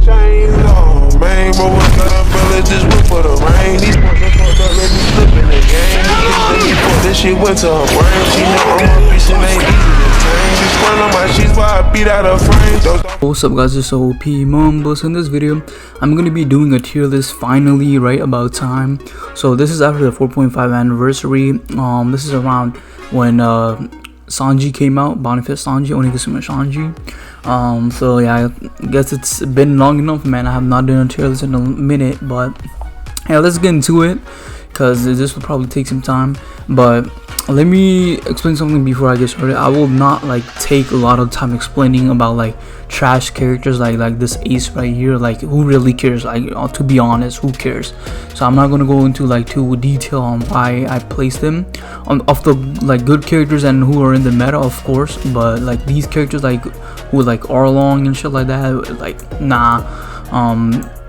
Chains on, man, bro, what's got umbrella, just wait for the rain. These fuckers fucked up, let me slip in the game. This shit went to her brain. She know I'm a bitch and ain't easy to tame. She sprung on my sheets while I beat out her frame. What's up guys, it's OP Mamba. So in this video I'm gonna be doing a tier list finally, right about time. So this is after the 4.5 anniversary. This is around when Sanji came out, Boniface Sanji, Onigashima Sanji. So yeah, I guess it's been long enough, man. I have not done a tier list in a minute, but yeah, let's get into it because this will probably take some time. But let me explain something before I get started. I will not like take a lot of time explaining about like trash characters like this ace right here. Like, who really cares? Like, to be honest, who cares? So I'm not gonna go into like too detail on why I placed them on of the like good characters and who are in the meta, of course. But like these characters like who like Arlong and shit like that, like nah.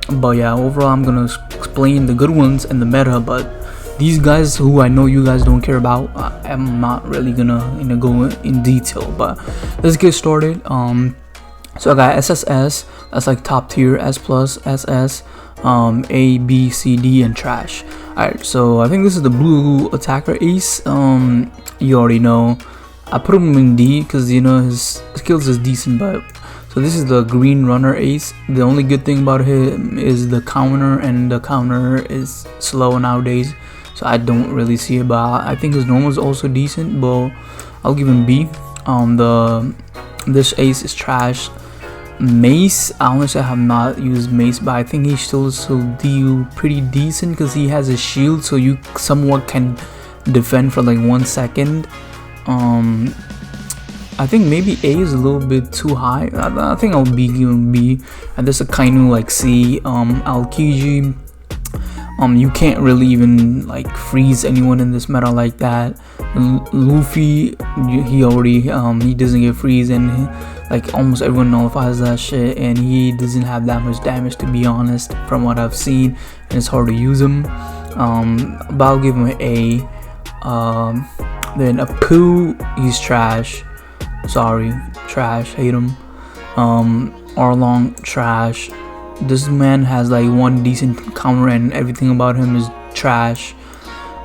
But yeah, overall I'm gonna explain the good ones and the meta. But these guys who I know you guys don't care about, I'm not really gonna go in detail. But let's get started. So I got SSS, that's like top tier, S plus, SS, A, B, C, D, and trash. Alright, so I think this is the blue attacker ace. You already know. I put him in D because, you know, his skills is decent. But so this is the green runner ace. The only good thing about him is the counter, and the counter is slow nowadays, so I don't really see it. But I think his normal is also decent, but I'll give him B. This ace is trash. Mace, honestly I have not used Mace, but I think he still do pretty decent because he has a shield, so you somewhat can defend for like 1 second. I think maybe A is a little bit too high. I think I'll be giving B. And there's a Kainu like C. Aokiji, you can't really even like freeze anyone in this meta like that. Luffy, he already he doesn't get freeze, and like almost everyone nullifies that shit, and he doesn't have that much damage, to be honest, from what I've seen, and it's hard to use him. But I'll give him an A. Then a Pooh, he's trash. Sorry, trash, hate him. Arlong, trash. This man has like one decent counter and everything about him is trash.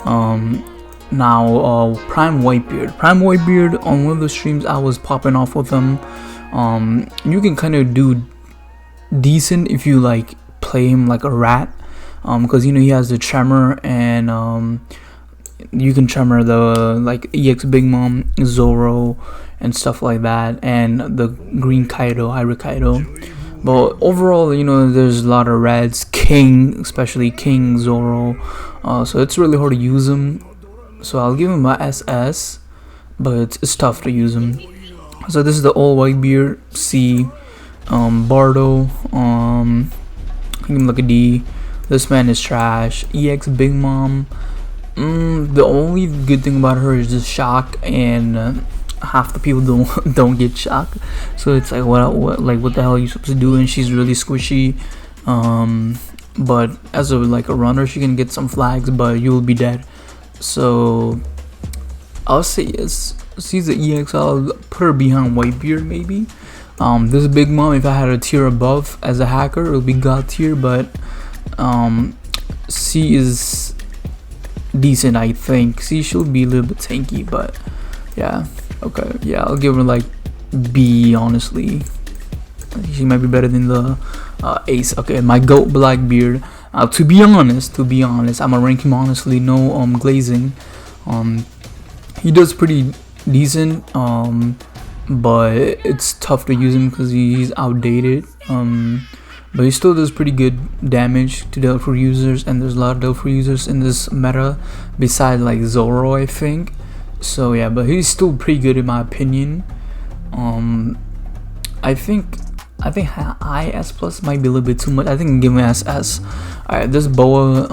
Now Prime Whitebeard. Prime Whitebeard, on one of the streams I was popping off with him. You can kind of do decent if you like play him like a rat, because you know he has the tremor, and you can tremor the like EX Big Mom, Zoro, and stuff like that, and the green Kaido, Irie Kaido. But overall, you know, there's a lot of reds, King, especially King, Zoro, so it's really hard to use him. So I'll give him a SS, but it's tough to use him. So this is the old Whitebeard, C. Bardo, give him like a D. This man is trash. EX Big Mom, the only good thing about her is just shock, and half the people don't get shocked, so it's like what the hell are you supposed to do? And she's really squishy, but as a like a runner she can get some flags, but you will be dead. So I'll say yes, she's the EX. I'll put her behind Whitebeard maybe. This Big Mom, if I had a tier above as a hacker, it would be God tier, but C is decent. I think C should be a little bit tanky, but yeah. Okay, yeah, I'll give her like B, honestly. She might be better than the ace. Okay, my goat Blackbeard. To be honest, I'm gonna rank him honestly, no glazing. He does pretty decent, but it's tough to use him because he's outdated. But he still does pretty good damage to Delphi users, and there's a lot of Delphi users in this meta besides like Zoro, I think. So yeah, but he's still pretty good in my opinion. I think IS plus might be a little bit too much. I think give me SS. Alright, this Boa,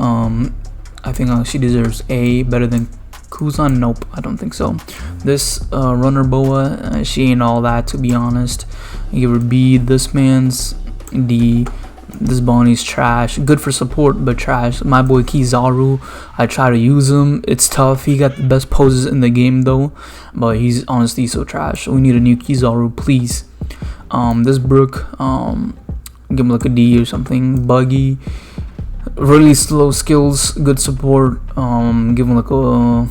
I think she deserves A, better than Kuzan. Nope, I don't think so. This runner Boa, she ain't all that, to be honest. I give her B. This man's D. This Bonnie's trash. Good for support, but trash. My boy Kizaru, I try to use him. It's tough. He got the best poses in the game though, but he's honestly so trash. We need a new Kizaru, please. This Brook, give him like a D or something. Buggy, really slow skills, good support, give him like a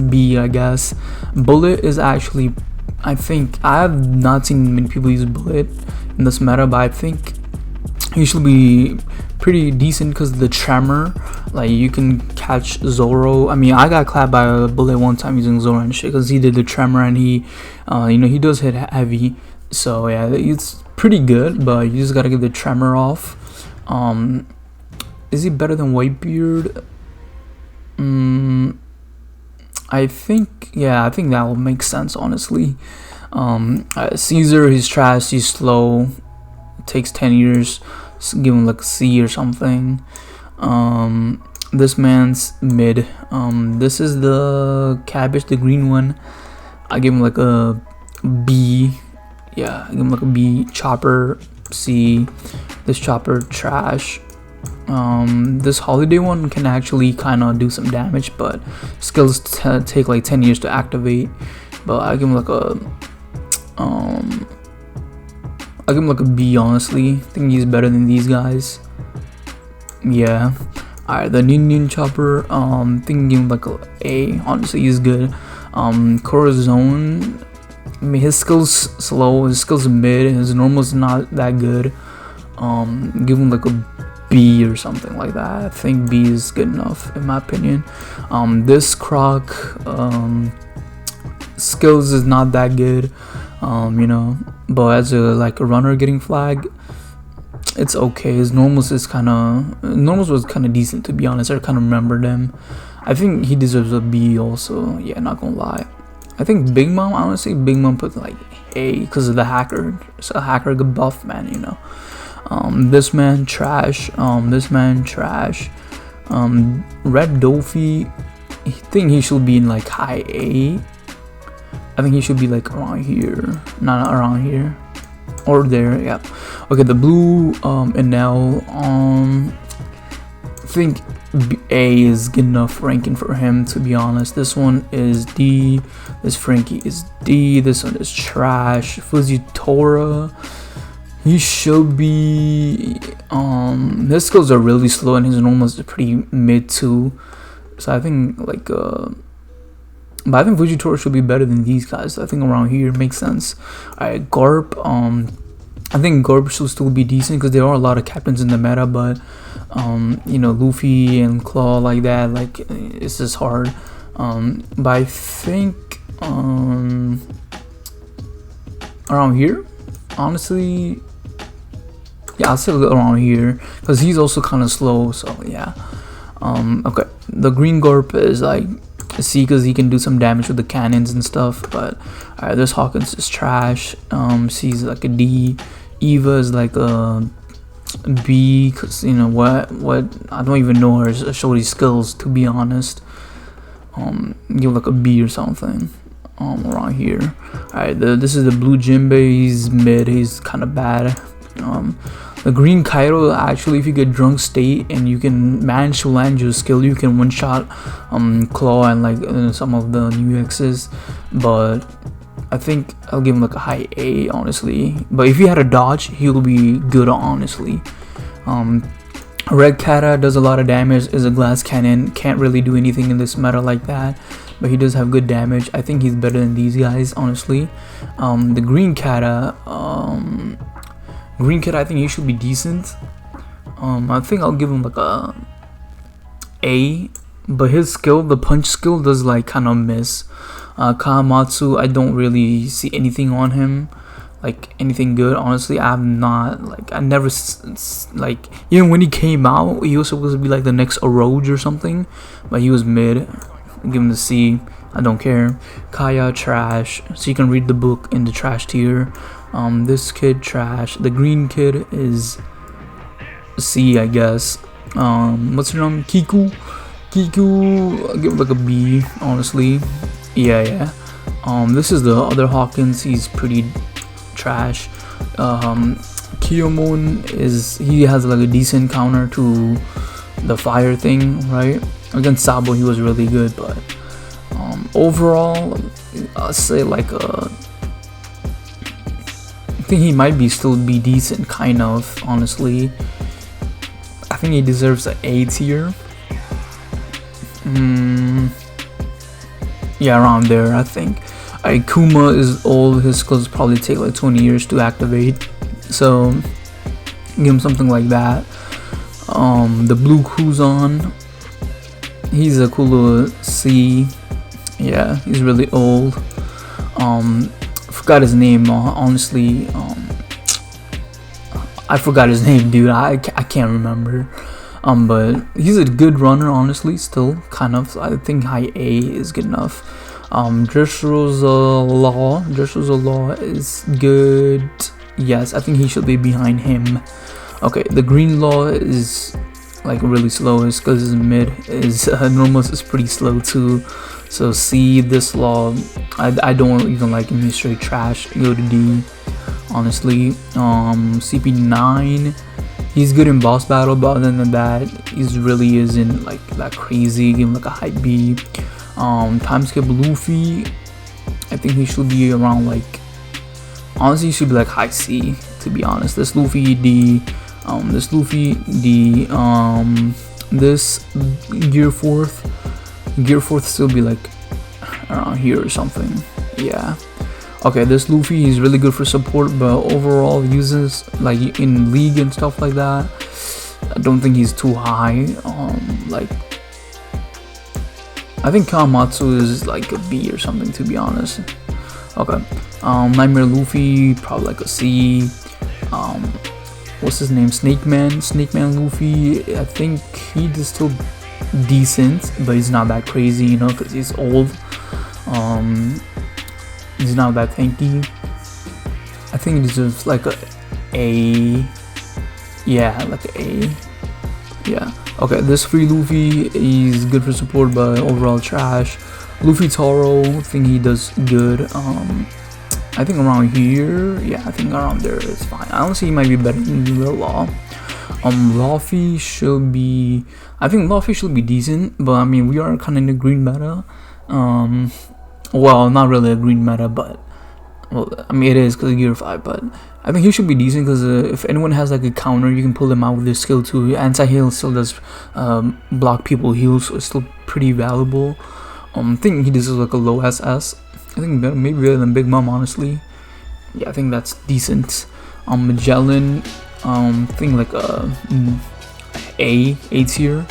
B, I guess. Bullet is actually, I think I have not seen many people use Bullet in this meta, but I think he should be pretty decent because the tremor, like you can catch Zoro. I mean, I got clapped by a Bullet one time using Zoro and shit because he did the tremor, and he you know, he does hit heavy. So yeah, it's pretty good, but you just gotta get the tremor off. Is he better than Whitebeard? I think, yeah, I think that will make sense, honestly. Caesar, he's trash, he's slow, it takes 10 years. Give him like a C or something. This man's mid. This is the cabbage, the green one. I give him like a B. Yeah, I give him like a B. Chopper, C. This Chopper, trash. This holiday one can actually kind of do some damage, but skills take like 10 years to activate. But I give him like a I give him like a B, honestly. I think he's better than these guys. Yeah. Alright, the Ninja Chopper, think give him like a A. Honestly, he's good. Corazon, I mean, his skills slow, his skills mid, his normal's not that good. Give him like a B or something like that. I think B is good enough in my opinion. This Croc, skills is not that good, you know, but as a like a runner getting flag, it's okay. His normals was kind of decent, to be honest. I kind of remember them. I think he deserves a B also. Yeah, not gonna lie. I think Big Mom, honestly, Big Mom put like A because of the hacker. It's a hacker good buff, man, you know. This man trash. This man trash. Red Dolphy, I think he should be in like high A. I think he should be like around here, not around here or there. Yeah. Okay, the blue Enel, I think A is good enough ranking for him, to be honest. This one is D. This Frankie is D. This one is trash. Fujitora, he should be his skills are really slow and his normal is pretty mid too. So I think like but I think Fujitora should be better than these guys. I think around here makes sense. Alright, Garp, I think Garp should still be decent because there are a lot of captains in the meta, but you know, Luffy and Claw like that, like it's just hard. But I think around here, honestly, yeah, I'll say around here because he's also kind of slow. So yeah. Okay, the green Garp is like C because he can do some damage with the cannons and stuff. But this Hawkins is trash. C is like a D. Eva is like a B because, you know, what I don't even know her shorty skills, to be honest. Give like a B or something around here. Alright, this is the blue Jinbei. He's mid, he's kind of bad. The green Kaido, actually, if you get drunk state and you can manage to land your skill, you can one shot Claw and like some of the new X's. But I think I'll give him like a high A, honestly. But if he had a dodge, he'll be good, honestly. Red Kata does a lot of damage, is a glass cannon, can't really do anything in this meta like that, but he does have good damage. I think he's better than these guys, honestly. The green Kata, I think he should be decent. I think I'll give him like a A, but his skill, the punch skill, does like kind of miss. Kawamatsu, I don't really see anything on him, like anything good, honestly. I never like, even when he came out, he was supposed to be like the next Oroge or something, but he was mid. I'll give him the C, I don't care. Kaya, trash, so you can read the book in the trash tier. This kid, trash. The green kid is C, I guess. What's her name? Kiku, I'll give it like a B, honestly. Yeah. This is the other Hawkins. He's pretty trash. Kiyomon he has like a decent counter to the fire thing, right? Against Sabo, he was really good, but overall, I'll say like a think he might still be decent, kind of, honestly. I think he deserves an A tier. Yeah, around there, I think. Kuma is old, his skills probably take like 20 years to activate, so give him something like that. The blue Kuzan, he's a cool little C. Yeah, he's really old. Forgot his name, honestly. I forgot his name, dude. I can't remember. But he's a good runner, honestly. Still, kind of. I think high A is good enough. Dressrosa Law is good. Yes, I think he should be behind him. Okay, the green Law is like really slow. His because his mid is normal is pretty slow too. So C. This Law, I don't even like him. He's straight trash. Go to D. Honestly, CP9, he's good in boss battle, but other than that, he's really isn't like that crazy. Give him like a high B. Time skip Luffy, I think he should be around like, honestly, he should be like high C, to be honest. This Luffy D, this Luffy D, this Gear 4th still be like around here or something. Yeah. Okay, this Luffy, he's really good for support, but overall uses like in league and stuff like that, I don't think he's too high. Like I think Kawamatsu is like a B or something, to be honest. Okay, Nightmare Luffy, probably like a C. What's his name? Snake Man Luffy, I think he is still decent, but he's not that crazy, you know, because he's old. He's not that tanky. I think he deserves like A. Yeah, like A. Yeah. Okay, this free Luffy, he's good for support, but overall trash. Luffy Taro, I think he does good. I think around here. Yeah, I think around there is fine. Honestly, he might be better than the Law. Luffy should be. I think Luffy should be decent, but I mean we are kind of in the green meta. Well, not really a green meta, but well, I mean it is because of Gear 5. But I think he should be decent because if anyone has like a counter, you can pull them out with their skill too. Anti-heal still does block people heals, so it's still pretty valuable. I think he deserves like a low SS. I think maybe better than Big Mom, honestly. Yeah, I think that's decent. Magellan, I think like A tier.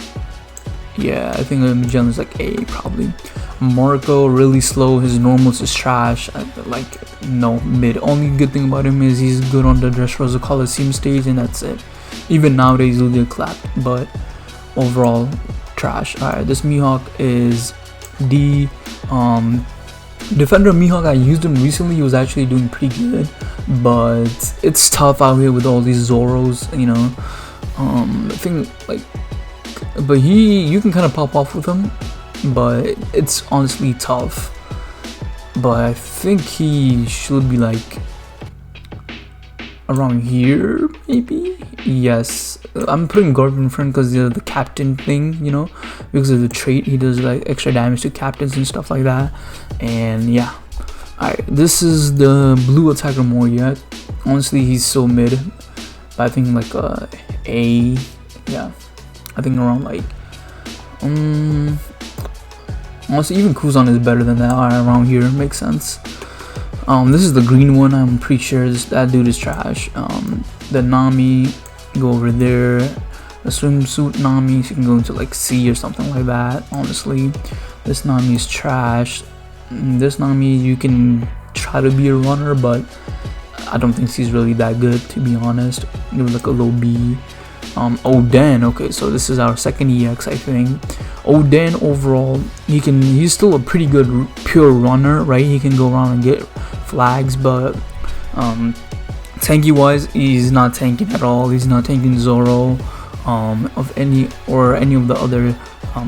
Yeah, I think Magellan's like A probably. Marco, really slow. His normals is trash. Like no mid. Only good thing about him is he's good on the Dressrosa Coliseum stage, and that's it. Even nowadays he'll get clapped, but overall trash. Alright, this Mihawk is D. Defender Mihawk, I used him recently. He was actually doing pretty good, but it's tough out here with all these Zoros, you know. I think like, but you can kind of pop off with him, but it's honestly tough. But I think he should be like around here, maybe. Yes, I'm putting Garb in front because the captain thing, you know, because of the trait. He does like extra damage to captains and stuff like that. And yeah, alright, this is the blue attacker Moria. Honestly, he's so mid, but I think like A. Yeah, I think around like honestly, even Kuzan is better than that. Around here makes sense. This is the green one. I'm pretty sure that dude is trash. The Nami, go over there. The swimsuit Nami, she can go into like C or something like that. Honestly, this Nami is trash. This Nami, you can try to be a runner, but I don't think she's really that good, to be honest. Give like a low B. Oden, okay, so this is our second EX, I think. Oden overall, he's still a pretty good pure runner, right? He can go around and get flags, but tanky wise, he's not tanking at all. He's not tanking Zoro of any of the other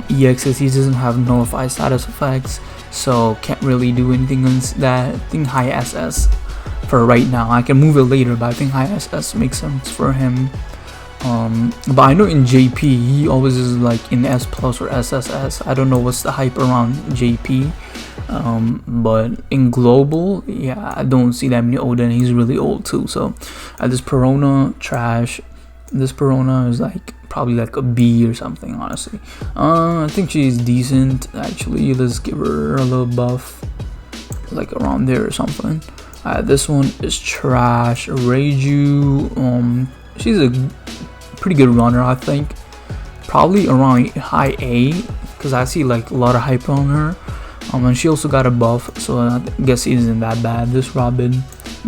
EXs. He doesn't have nullified status effects, so can't really do anything against that. I think high SS for right now. I can move it later, but I think high SS makes sense for him. But I know in JP he always is like in S plus or SSS. I don't know what's the hype around JP. But in global, yeah, I don't see that many Oda, and he's really old too. So this Perona, trash. This Perona is like probably like a B or something, honestly. I think she's decent actually. Let's give her a little buff, like around there or something. This one is trash. Reiju, she's a pretty good runner, I think. Probably around high A, because I see like a lot of hype on her. And she also got a buff, so I guess he isn't that bad. This Robin,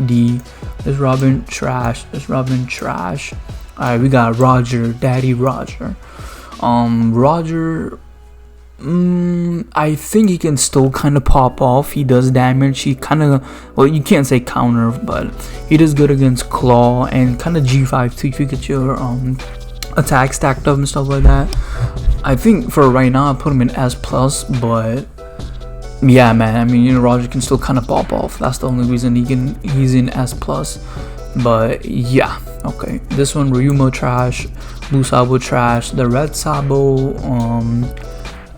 D. This Robin, trash. This Robin, trash. Alright, we got Roger, Daddy Roger. Roger, I think he can still kind of pop off. He does damage. He kind of, well, you can't say counter, but he does good against Claw and kind of G5 too if you get your attack stacked up and stuff like that. I think for right now I put him in S+, but yeah, man, I mean, you know, Roger can still kind of pop off. That's the only reason he's in S+. But yeah, okay. This one, Ryumo, trash. Blue Sabo, trash. The red Sabo,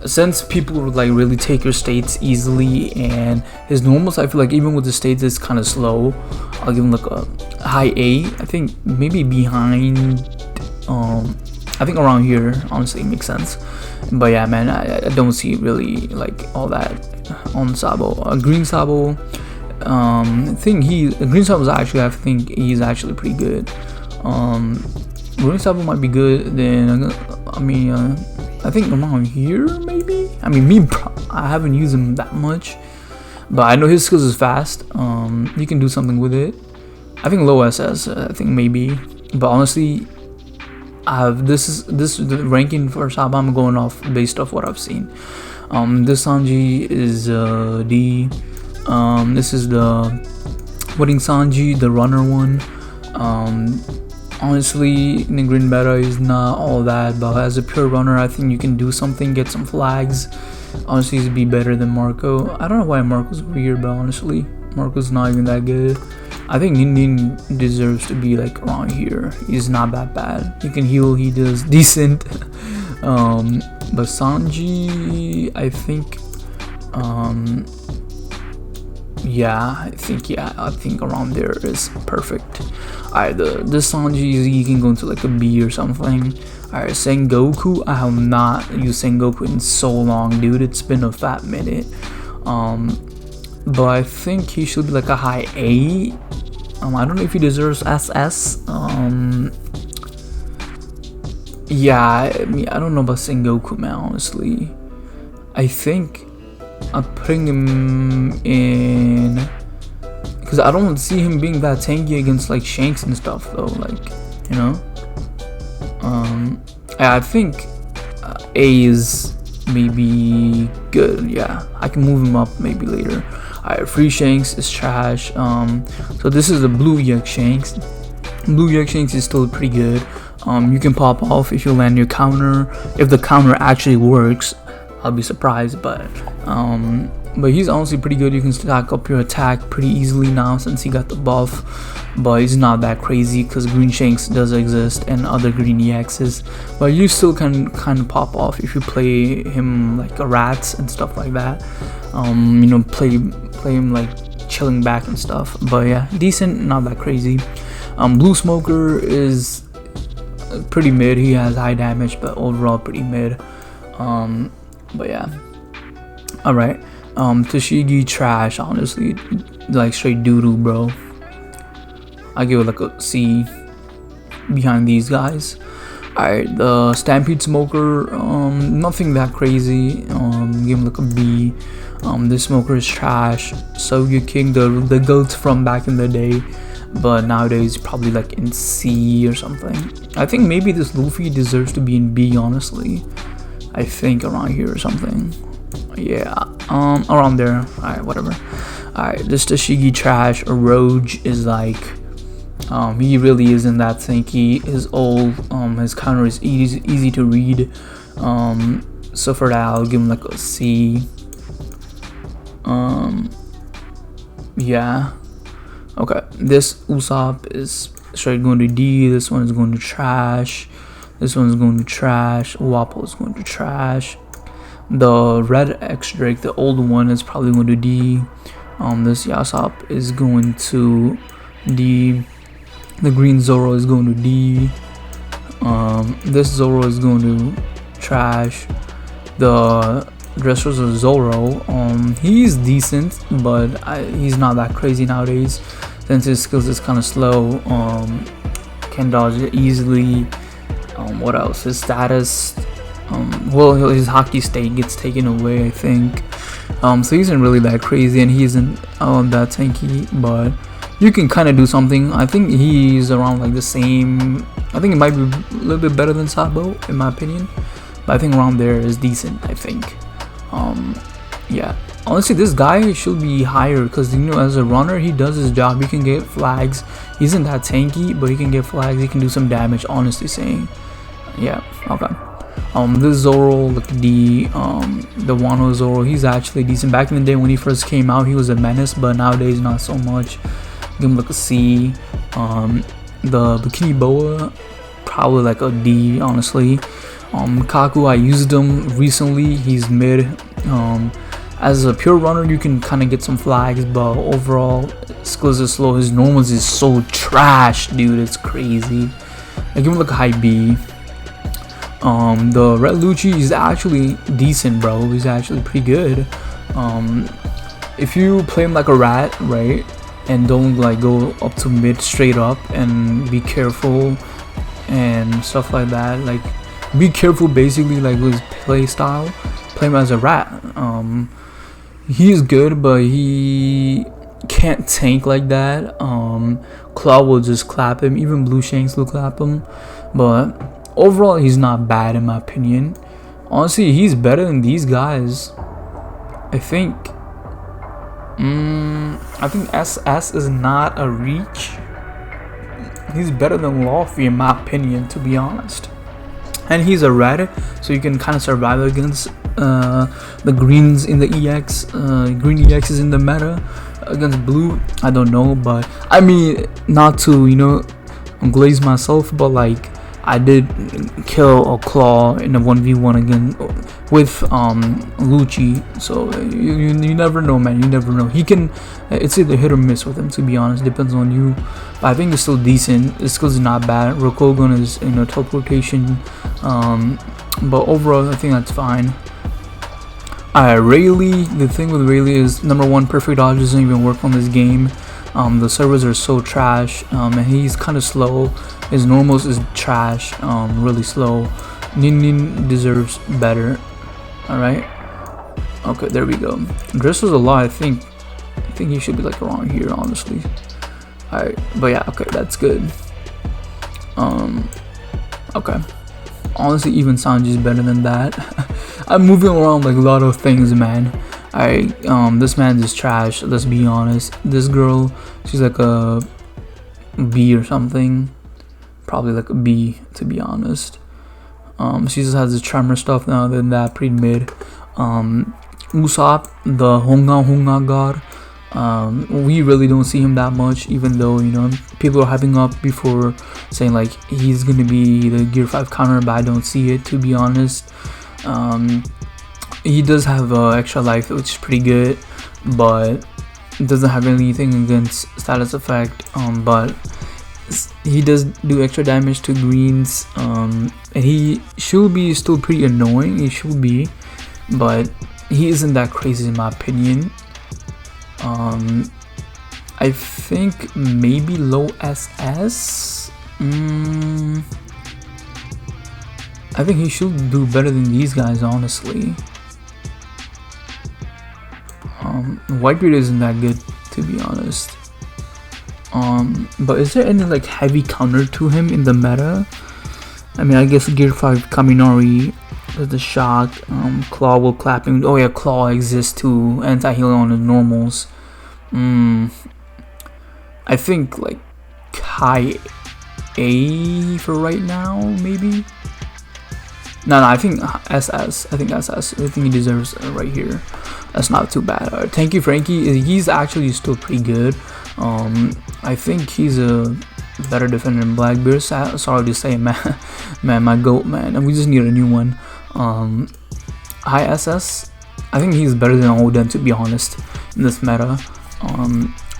since people would like really take your states easily, and his normals, I feel like even with the states it's kind of slow. I'll give him like a high A. I think maybe behind, I think around here, honestly, makes sense. But yeah, man, I don't see really like all that on Sabo. Green Sabo, I think Green Sabo is actually, I think he's actually pretty good. Green Sabo might be good. Then I mean, I think around here maybe. I mean, I haven't used him that much, but I know his skills is fast. You can do something with it. I think low SS. I think maybe, but honestly, this is the ranking for Sabo. I'm going off based off what I've seen. This Sanji is D. This is the wedding Sanji, the runner one. Honestly, the green meta is not all that, but as a pure runner, I think you can do something, get some flags. Honestly, he'd be better than Marco. I don't know why Marco's weird, but honestly, Marco's not even that good. I think Indian deserves to be like around here. He's not that bad. He can heal, he does decent. But Sanji, I think, yeah, I think around there is perfect. Alright, this Sanji, you can go into like a B or something. Alright, Sengoku, I have not used Sengoku in so long, dude. It's been a fat minute. But I think he should be like a high A. I don't know if he deserves SS. Yeah, I mean, I don't know about Sengoku, man, honestly. I think I'm putting him in, because I don't see him being that tanky against like Shanks and stuff though, like, you know. I think A is maybe good. Yeah, I can move him up maybe later. Alright, Free Shanks is trash. So this is the Blue Yak Shanks. Blue Yak Shanks is still pretty good. You can pop off if you land your counter. If the counter actually works, I'll be surprised, but he's honestly pretty good. You can stack up your attack pretty easily now since he got the buff, but he's not that crazy because Green Shanks does exist and other green EXs, but you still can kind of pop off if you play him like a rats and stuff like that. You know, play him like chilling back and stuff. But yeah, decent, not that crazy. Blue Smoker is pretty mid. He has high damage, but overall pretty mid. But yeah, all right. Tashigi, trash, honestly, like straight doo-doo, bro. I give it like a C behind these guys. Alright, the Stampede Smoker, nothing that crazy. Give him like a B. This Smoker is trash. Soga King, the goats from back in the day, but nowadays probably like in C or something. I think maybe this Luffy deserves to be in B, honestly. I think around here or something. Yeah, around there. Alright, whatever. Alright, this Tashigi, trash. Roge is like, he really isn't that tanky. His old, his counter is easy to read. So for that, I'll give him like a C. Yeah. Okay, this Usopp is straight going to D. This one is going to trash. This one's going to trash. Wappo is going to trash. The red X Drake, the old one, is probably going to D. This Yasop is going to D. The green Zoro is going to D. This Zoro is going to trash. The Dressrosa Zoro, he's decent, but he's not that crazy nowadays since his skills is kind of slow. Can dodge it easily. What else? His status, well, his hockey state gets taken away, I think. So he isn't really that crazy, and he isn't that tanky, but you can kind of do something. I think he's around like the same. I think it might be a little bit better than Sabo in my opinion, but I think around there is decent, I think. Yeah, honestly this guy should be higher because, you know, as a runner he does his job. He can get flags. He isn't that tanky, but he can get flags. He can do some damage, honestly saying. Yeah, okay. This Zoro, look, the Wano Zoro, he's actually decent. Back in the day when he first came out, he was a menace, but nowadays not so much. Give him like a C. The Bikini Boa, probably like a D, honestly. Kaku, I used him recently. He's mid. As a pure runner, you can kind of get some flags, but overall, skills are slow. His normals is so trash, dude. It's crazy. I give him like a high B. The Red Lucci is actually decent, bro. He's actually pretty good. If you play him like a rat, right, and don't like go up to mid straight up and be careful and stuff like that, like be careful basically, like with his play style, play him as a rat. He is good, but he can't tank like that. Claw will just clap him. Even Blue Shanks will clap him, but overall he's not bad in my opinion. Honestly, he's better than these guys, I think. I think SS is not a reach. He's better than Luffy in my opinion, to be honest. And he's a red, so you can kind of survive against the greens in the EX. Green EX is in the meta. Against blue, I don't know, but I mean, not to, you know, glaze myself, but like I did kill a Claw in a 1v1 again with Lucci, so you never know, man. You never know. He can, it's either hit or miss with him, to be honest. Depends on you, but I think it's still decent. His skills is not bad. Rokogun is, you know, teleportation, but overall I think that's fine. Rayleigh, the thing with Rayleigh is, number one, perfect dodge doesn't even work on this game. The servers are so trash, and he's kind of slow. His normals is trash, really slow. Nin deserves better. Alright, okay, there we go. Dresses a lot. I think he should be like around here, honestly. Alright, but yeah, okay, that's good. Okay, honestly even Sanji's better than that. I'm moving around like a lot of things, man. Alright, this man is trash, let's be honest. This girl, she's like a B or something. Probably like a B, to be honest. She just has this tremor stuff now, than that, pretty mid. Usopp, the Honga god, we really don't see him that much, even though, you know, people are hyping up before saying like he's gonna be the Gear 5 counter, but I don't see it, to be honest. He does have extra life, which is pretty good, but doesn't have anything against status effect. But he does do extra damage to greens, and he should be still pretty annoying. He should be, but he isn't that crazy in my opinion. I think maybe low SS. I think he should do better than these guys, honestly. Whitebeard isn't that good, to be honest. But is there any like heavy counter to him in the meta? I mean, I guess Gear 5 Kaminari does the shock. Claw will clap him. Oh yeah, Claw exists too. Anti-heal on his normals. I think like high A for right now, maybe. No, I think SS. I think SS. I think he deserves right here. That's not too bad. Thank you, Frankie. He's actually still pretty good. I think he's a better defender than Blackbeard. Sorry to say, man. Man, my goat, man. And we just need a new one. high SS. I think he's better than Oden, to be honest, in this meta.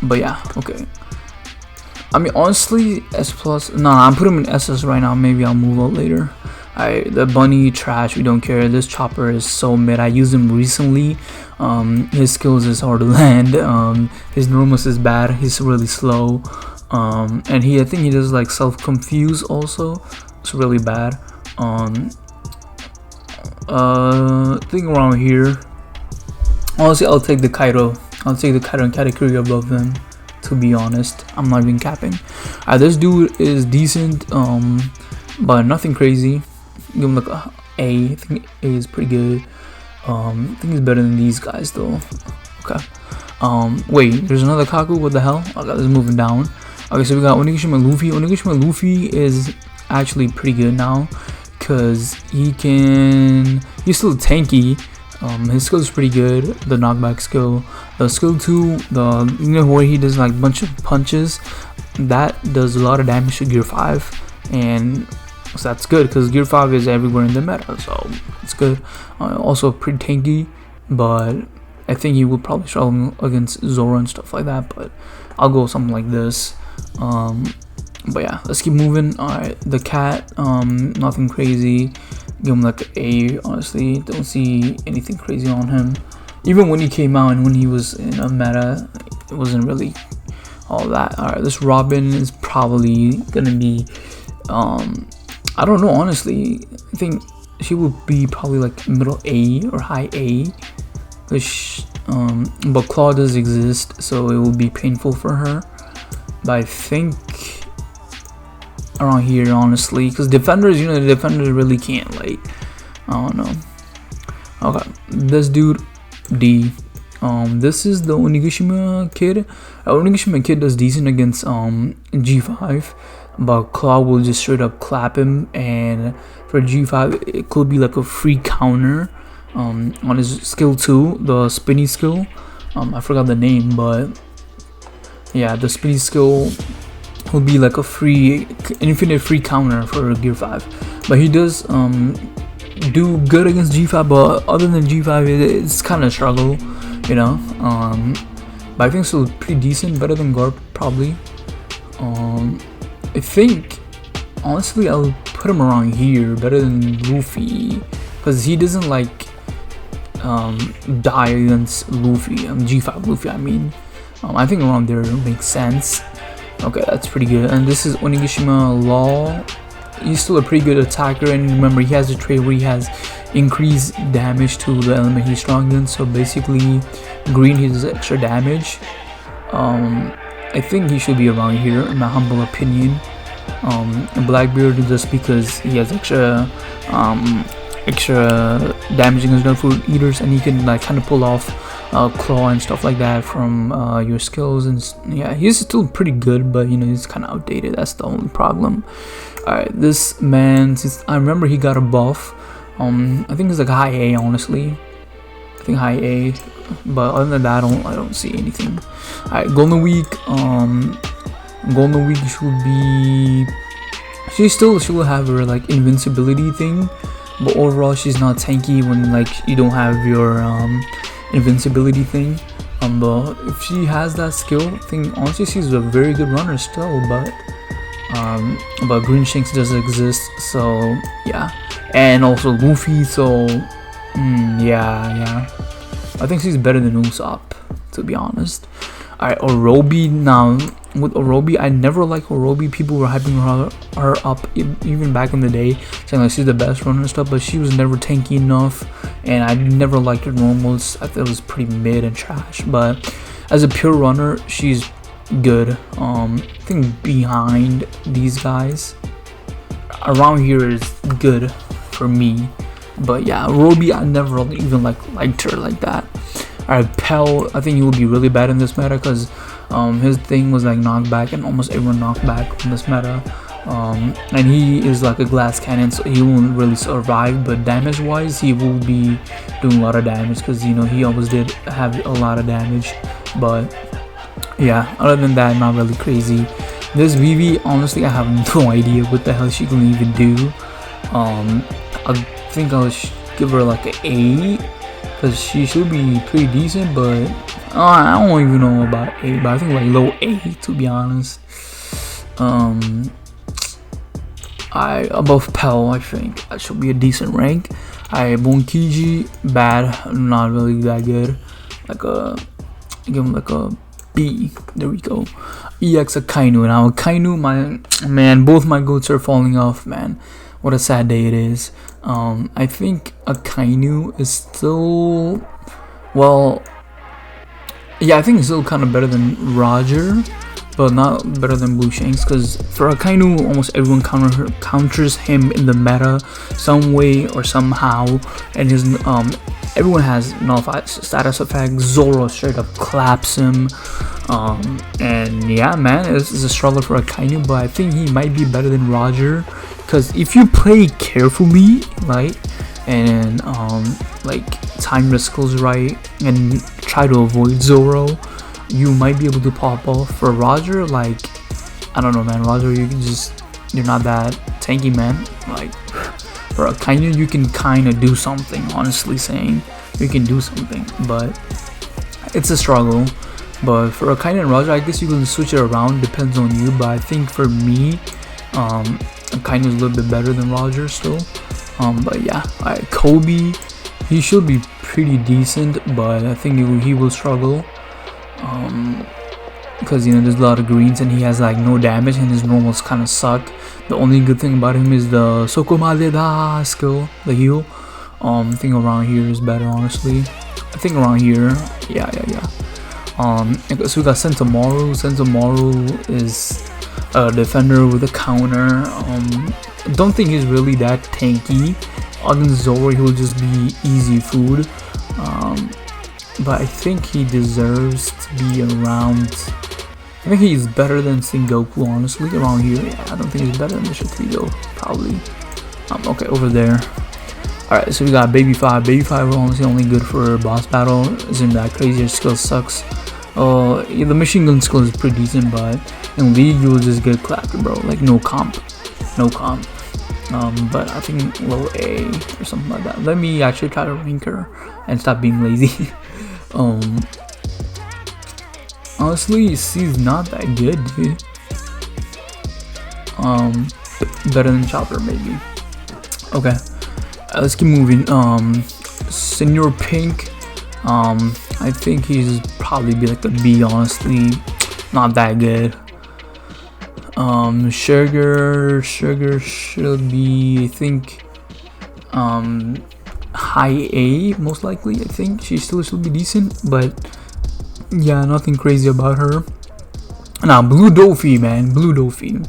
But yeah, okay. I mean, honestly, S plus. No, I'm putting him in SS right now. Maybe I'll move out later. The bunny trash. We don't care. This chopper is so mid. I used him recently. His skills is hard to land. His normalness is bad. He's really slow. And I think he does like self-confuse also. It's really bad. Thing around here. Honestly, I'll take the Kaido. I'll take the Kaido and category above him. To be honest, I'm not even capping. This dude is decent, but nothing crazy. Give him like a A. I think A is pretty good. I think he's better than these guys though. Okay. Wait, there's another Kaku. What the hell? Okay, let's moving down. Okay, so we got Onigashima Luffy. Onigashima Luffy is actually pretty good now, cause he's still tanky. His skill is pretty good. The knockback skill, the skill 2, where he does like bunch of punches, that does a lot of damage to gear 5, and so that's good because gear 5 is everywhere in the meta, so it's good. Also pretty tanky, but I think he will probably struggle against Zoro and stuff like that, but I'll go with something like this. But yeah, let's keep moving. Alright, the cat, nothing crazy. Give him like an A. Honestly, don't see anything crazy on him. Even when he came out and when he was in a meta, it wasn't really all that. Alright, this Robin is probably gonna be I don't know, honestly. I think she would be probably like middle A or high A, but Claw does exist, so it will be painful for her. But I think around here, honestly, because defenders, the defenders really can't, like, I don't know. Okay, this dude, D. This is the Onigashima kid. Onigashima kid does decent against G5, but Claw will just straight up clap him, and for G5 it could be like a free counter on his skill 2, the spinny skill. I forgot the name, but yeah, the spinny skill will be like a infinite free counter for gear 5. But he does do good against G5, but other than G5 it's kind of struggle, but I think still pretty decent, better than Garp probably. I think honestly I'll put him around here, better than Luffy, because he doesn't like die against Luffy, G5 Luffy I mean. I think around there makes sense. Okay, that's pretty good. And this is Onigashima Law. He's still a pretty good attacker, and remember he has a trait where he has increased damage to the element he's strong in. So basically green he does extra damage. I think he should be around here in my humble opinion. Blackbeard just because he has extra damage against no food eaters, and he can like kind of pull off claw and stuff like that from your skills, and yeah, he's still pretty good, but he's kind of outdated. That's the only problem. Alright, this man, since I remember he got a buff, I think it's like high A, honestly. I think high A, but other than that I don't see anything. Alright, Golden Week. Golden Week should be, she will have her like invincibility thing, but overall she's not tanky when like you don't have your invincibility thing. But if she has that skill thing, honestly she's a very good runner still, but Green Shanks does exist, so yeah. And also Luffy, so yeah, I think she's better than Usopp, to be honest. Alright, Orobi. Now with Orobi, I never liked Orobi. People were hyping her up even back in the day, saying like she's the best runner and stuff, but she was never tanky enough, and I never liked her normals. I thought it was pretty mid and trash, but as a pure runner she's good. I think behind these guys around here is good for me, but yeah, Orobi I never even liked her like that. Alright, Pell, I think he will be really bad in this meta because his thing was like knockback, and almost everyone knocked back in this meta. And he is like a glass cannon, so he won't really survive, but damage wise he will be doing a lot of damage because he always did have a lot of damage. But yeah, other than that, not really crazy. This Vivi, honestly I have no idea what the hell she can even do. I think give her like an A, because she should be pretty decent, but I don't even know about A, but I think like low A, to be honest. I above Pell, I think that should be a decent rank. Bonkiji, bad, not really that good. Like give him like a B. There we go. EX Akainu. Now Akainu, my man, both my goats are falling off, man. What a sad day it is. I think Akainu is still, well, yeah, I think it's still kind of better than Roger, but not better than Blue Shanks, because for Akainu, almost everyone counters him in the meta some way or somehow, and his everyone has nullified status effect. Zoro straight up claps him, and yeah, man, it's a struggle for Akainu, but I think he might be better than Roger, because if you play carefully, right, and like time your skills right and try to avoid Zoro, you might be able to pop off. For Roger, like, I don't know, man, Roger, you're not that tanky, man. Like, for Akainu, you can kind of do something, honestly saying, you can do something, but it's a struggle. But for Akainu and Roger, I guess you can switch it around, depends on you, but I think for me, Akainu is a little bit better than Roger still. But yeah, alright, Kobe, he should be pretty decent, but I think he will struggle. Because, you know, there's a lot of greens and he has like no damage and his normals kind of suck. The only good thing about him is the Sokomadeda skill, the heal. I think around here is better, honestly. I think around here, yeah. So we got Sentomaru. Sentomaru is a defender with a counter. Don't think he's really that tanky. Against Zoro, he will just be easy food. But I think he deserves to be around. I think he's better than Sengoku, honestly, around here. Yeah, I don't think he's better than Mission 3 though, probably. Okay, over there. Alright, so we got Baby 5. Baby 5 is honestly only good for boss battle. Isn't that crazy? Your skill sucks. Yeah, the machine gun skill is pretty decent, but in League you will just get clapped, bro. Like no comp. But I think low A or something like that. Let me actually try to rank her and stop being lazy. Honestly, C's not that good, dude. Better than Chopper, maybe. Okay, let's keep moving. Senor Pink, I think he's probably be like a B, honestly. Not that good. Sugar should be, I think, high A, most likely. I think she still should be decent, but yeah, nothing crazy about her. Now, Blue Doffy, man, Blue Doffy.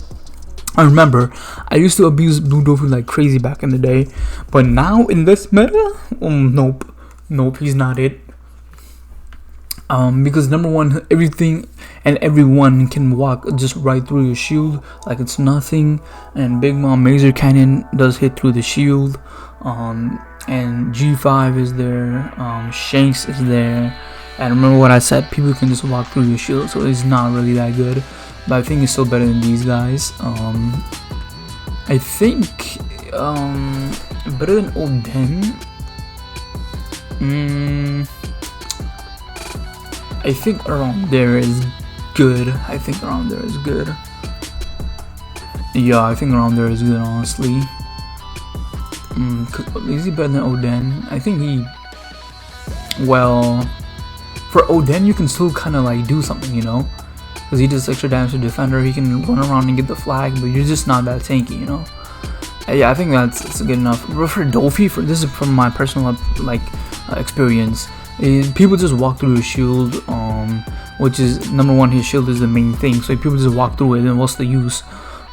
I remember I used to abuse Blue Doffy like crazy back in the day, but now in this meta, nope, he's not it. Because number one, everything and everyone can walk just right through your shield like it's nothing, and Big Mom Laser Cannon does hit through the shield, and G5 is there, Shanks is there, and remember what I said, people can just walk through your shield, so it's not really that good, but I think it's still better than these guys. I think better than Oden. I think around there is good. Yeah, I think around there is good, honestly. Is he better than Oden? I think he, well, for Oden you can still kind of like do something, you know, because he does extra damage to defender, he can run around and get the flag, but you're just not that tanky, you know. Yeah, I think that's good enough. But for Doffy, this is from my personal experience, people just walk through his shield, which is number one, his shield is the main thing, so if people just walk through it, then what's the use?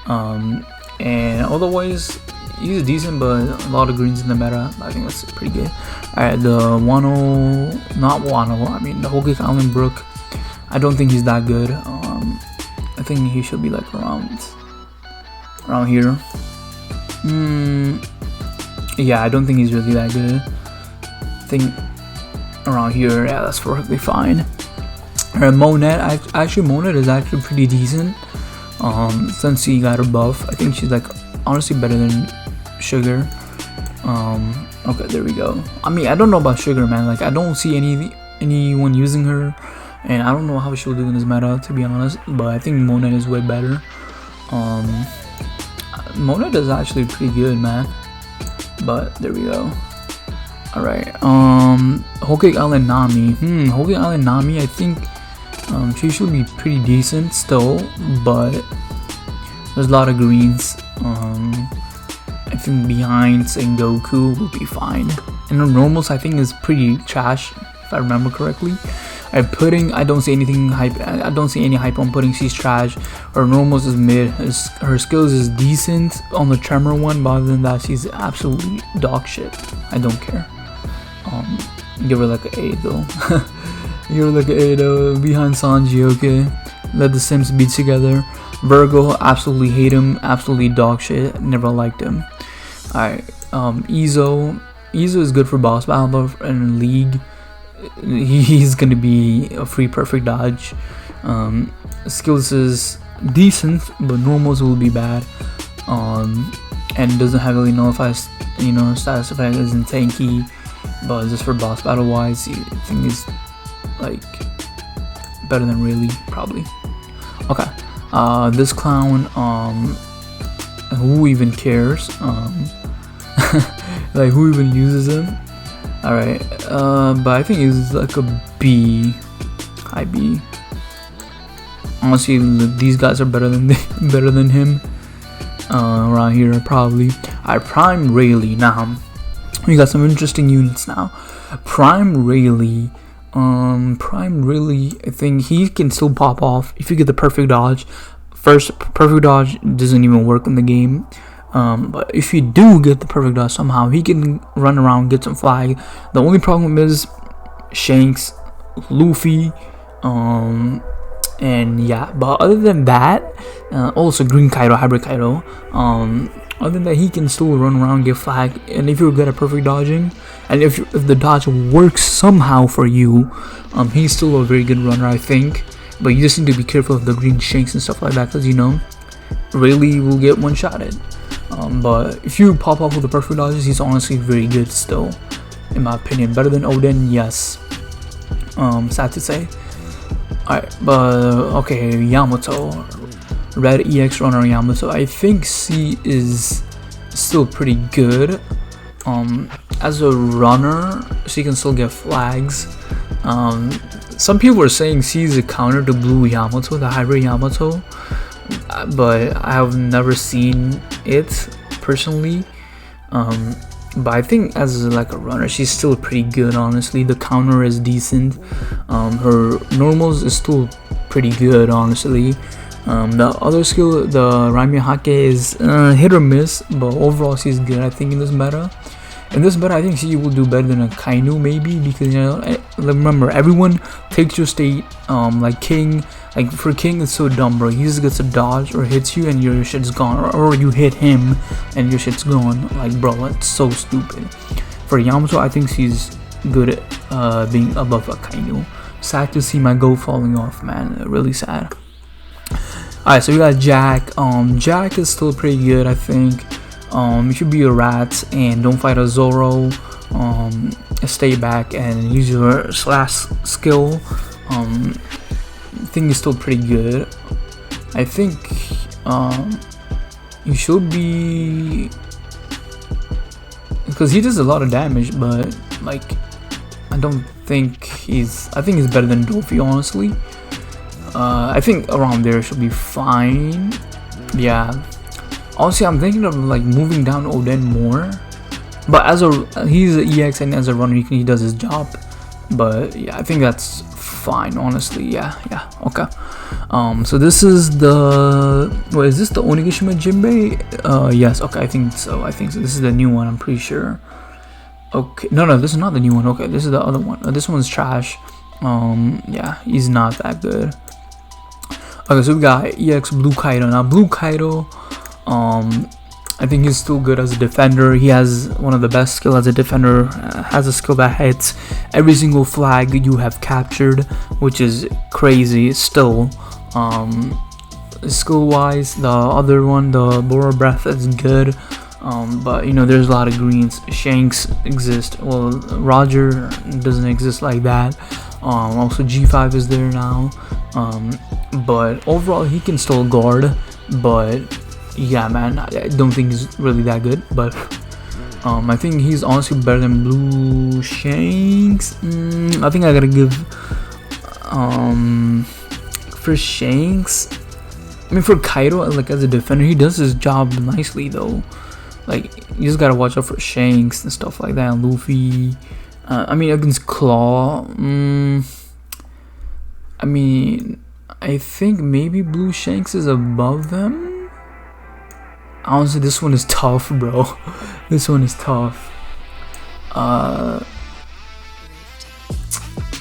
And otherwise he's decent, but a lot of greens in the meta. I think that's pretty good. Alright, the the Hokage Island Brook, I don't think he's that good. I think he should be like around here. Yeah, I don't think he's really that good. I think around here, yeah, that's perfectly fine. Monet, actually Monet is actually pretty decent. Since he got her buff, I think she's like honestly better than Sugar. Okay, there we go. I mean, I don't know about Sugar, man. Like, I don't see anyone using her, and I don't know how she'll do in this meta, to be honest. But I think Monet is way better. Monet is actually pretty good, man. But there we go. All right. Hokage Island Nami. Hokage Island Nami. I think she should be pretty decent still, but there's a lot of greens. I think behind Sengoku will be fine. And the normals I think is pretty trash, if I remember correctly. I don't see anything hype. I don't see any hype on pudding. She's trash. Her normals is mid. Her skills is decent on the tremor one, but other than that, she's absolutely dog shit. I don't care. Give her like an A though. Give her like an A though. Behind Sanji, okay. Let the Sims be together. Virgo, absolutely hate him. Absolutely dog shit. Never liked him. Alright. Izo is good for boss battle and league. He's gonna be a free perfect dodge. Skills is decent, but normals will be bad. And doesn't have really nullified, status effect isn't tanky, but just for boss battle wise, I think is like better than really probably. Okay, this clown, who even cares? Like who even uses him? Alright, but I think he's like a B, high B. Honestly, these guys are better than him. Around here probably. Alright, Prime Rayleigh. Now we got some interesting units now. Prime Rayleigh. I think he can still pop off if you get the perfect dodge. First, perfect dodge doesn't even work in the game. But if you do get the perfect dodge somehow, he can run around, get some flag. The only problem is Shanks, Luffy, and yeah. But other than that, also Green Kaido, Hybrid Kaido. Other than that, he can still run around, get flag, and if you're good at perfect dodging, and if the dodge works somehow for you, he's still a very good runner, I think. But you just need to be careful of the green Shanks and stuff like that, because Rayleigh will get one-shotted. But if you pop off with the perfect dodges, he's honestly very good still, in my opinion. Better than Oden, yes. Sad to say. Alright, but okay, Yamato. Red EX runner Yamato. I think C is still pretty good. As a runner, she can still get flags. Some people are saying C is a counter to Blue Yamato, the hybrid Yamato. But I have never seen it personally. But I think as like a runner, she's still pretty good. Honestly, the counter is decent. Her normals is still pretty good. Honestly, the other skill, the Raimya Hake, is hit or miss, but overall she's good. I think in this meta. In this meta, I think she will do better than a Kainu maybe, because remember, everyone takes your state. Like King, like for King it's so dumb, bro. He just gets a dodge or hits you and your shit's gone, or you hit him and your shit's gone. Like, bro, that's so stupid. For Yamato, I think she's good at being above a Kainu. Sad to see my goat falling off, man. Really sad. Alright, so we got Jack. Jack is still pretty good, I think. You should be a rat and don't fight a Zoro. Stay back and use your slash skill. I think it's still pretty good. I think you should be, because he does a lot of damage, but like I think he's better than Luffy, honestly. I think around there should be fine. Yeah. Honestly, I'm thinking of like moving down Oden more, but he's an EX and as a runner he does his job. But yeah, I think that's fine, honestly. Yeah, okay. So this is the, is this the Onigashima Jinbei? Yes, okay, I think so. This is the new one, I'm pretty sure. Okay, no, this is not the new one. Okay, this is the other one. This one's trash. Yeah, he's not that good. Okay, so we got EX Blue Kaido. Now Blue Kaido, I think he's still good as a defender. He has one of the best skill as a defender. Has a skill that hits every single flag you have captured, which is crazy still. Skill wise, the other one, the Bora Breath, is good. But you know, there's a lot of greens. Shanks exist. Well, Roger doesn't exist like that. Also G5 is there now. But overall he can still guard, but yeah man, I don't think he's really that good. But I think he's honestly better than Blue Shanks. I think I gotta give for Shanks, I mean for Kaido, like as a defender, he does his job nicely though. Like you just gotta watch out for Shanks and stuff like that. And Luffy, I mean against Claw, I mean I think maybe Blue Shanks is above them. Honestly, this one is tough, bro. This one is tough.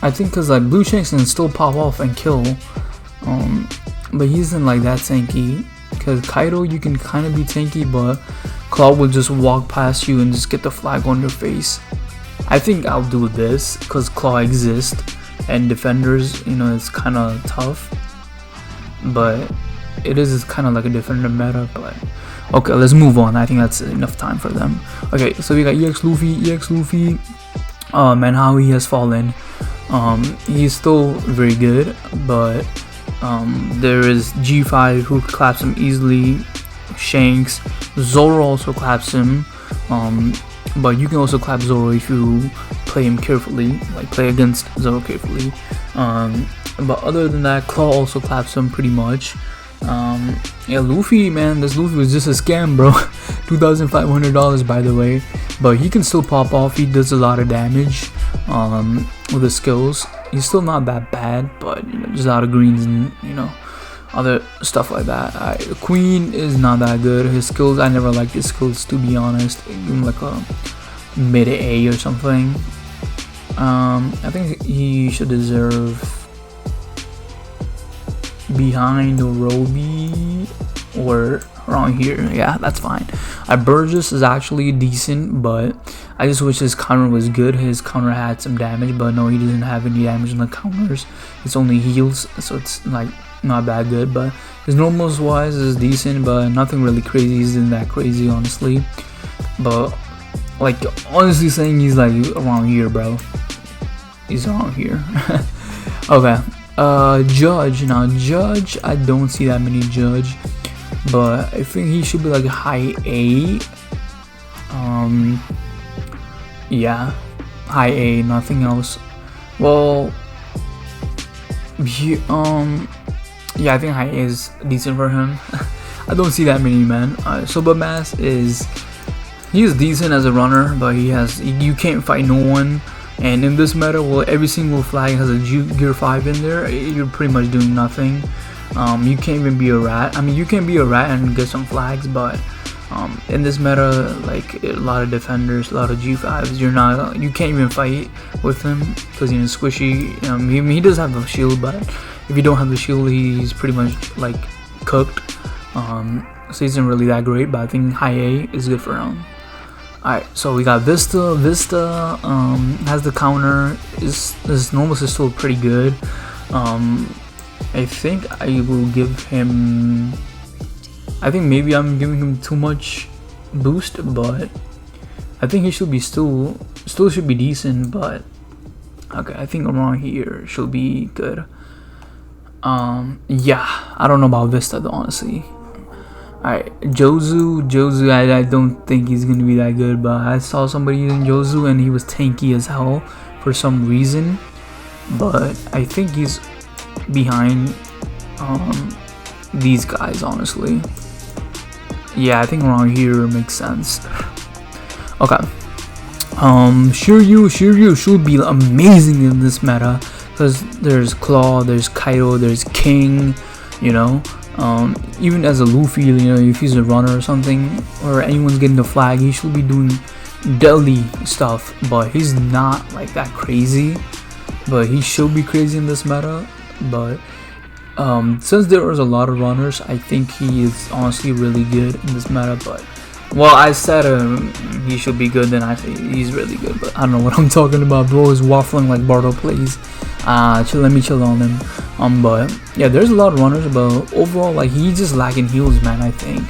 I think because like Blue Shanks can still pop off and kill, but he isn't like that tanky. Because Kaido, you can kind of be tanky, but Claw will just walk past you and just get the flag on your face. I think I'll do this because Claw exists and defenders, you know, it's kind of tough. But it is kind of like a defender meta. But okay, let's move on. I think that's enough time for them. Okay, so we got EX Luffy. And how he has fallen. He's still very good, but there is G5 who claps him easily. Shanks, Zoro also claps him. But you can also clap Zoro if you play him carefully, like play against Zoro carefully. But other than that, Claw also claps him pretty much. Yeah, Luffy, man, this Luffy was just a scam, bro. $2,500 by the way, but he can still pop off. He does a lot of damage with his skills. He's still not that bad, but you know, just a lot of greens and you know, other stuff like that. Queen is not that good. His skills, I never liked his skills, to be honest. Give him like a mid A or something. I think he should deserve behind Roby or around here. Yeah, that's fine. Burgess is actually decent, but I just wish his counter was good. His counter had some damage, but no, he doesn't have any damage on the counters. It's only heals, so it's like not that good. But his normals wise is decent, but nothing really crazy. Isn't that crazy, honestly. But like honestly saying, he's like around here, bro. He's around here. Okay. Judge. Now Judge, I don't see that many Judge, but I think he should be like high A. Yeah, high A, nothing else. Well, yeah, I think high A is decent for him. I don't see that many, man. Mass is decent as a runner, but you can't fight no one. And in this meta, well, every single flag has a gear 5 in there. You're pretty much doing nothing. You can't even be a rat. I mean, you can be a rat and get some flags, but in this meta, like a lot of defenders, a lot of G5s, you can't even fight with him because he's squishy. He does have a shield, but if you don't have the shield, he's pretty much like cooked. So he isn't really that great, but I think high A is good for him. Alright, so we got Vista. Vista has the counter. His normals is still pretty good. I think I will give him, I think maybe I'm giving him too much boost, but I think he should be still should be decent. But okay, I think around here should be good. Yeah, I don't know about Vista though, honestly. Alright, Jozu, I don't think he's gonna be that good, but I saw somebody using Jozu and he was tanky as hell for some reason. But I think he's behind these guys, honestly. Yeah, I think around here makes sense. Okay. Shiryu should be amazing in this meta because there's Claw, there's Kaido, there's King, you know. Even as a Luffy, you know, if he's a runner or something, or anyone's getting the flag, he should be doing deadly stuff, but he's not like that crazy. But he should be crazy in this meta. But since there is a lot of runners, I think he is honestly really good in this meta. But well, I said he should be good, then I say he's really good, but I don't know what I'm talking about. Bro is waffling like Bardo plays. Let me chill on him. But yeah, there's a lot of runners, but overall, like, he's just lacking heals, man. I think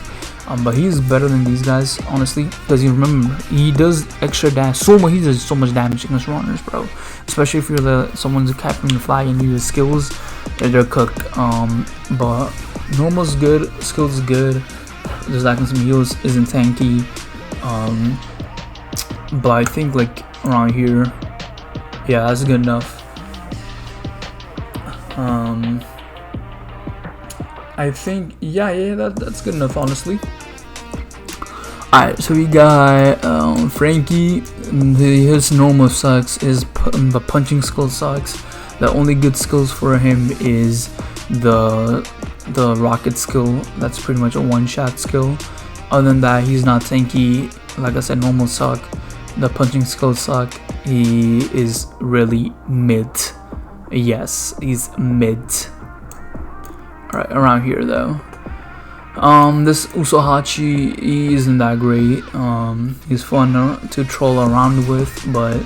But he's better than these guys, honestly, because you remember he does extra damage. He does so much damage against runners, bro. Especially if you're someone's capturing the flag and you use skills, they're cooked. But normal's good, skills is good. Just lacking some heals, isn't tanky. But I think like around here, yeah, that's good enough. I think that's good enough, honestly. Alright, so we got Frankie. His normal sucks. The punching skill sucks. The only good skills for him is the rocket skill. That's pretty much a one-shot skill. Other than that, he's not tanky. Like I said, normal suck. The punching skills suck. He is really mid. Yes, he's mid. Alright, around here though. This Usohachi, he isn't that great. He's fun to troll around with, but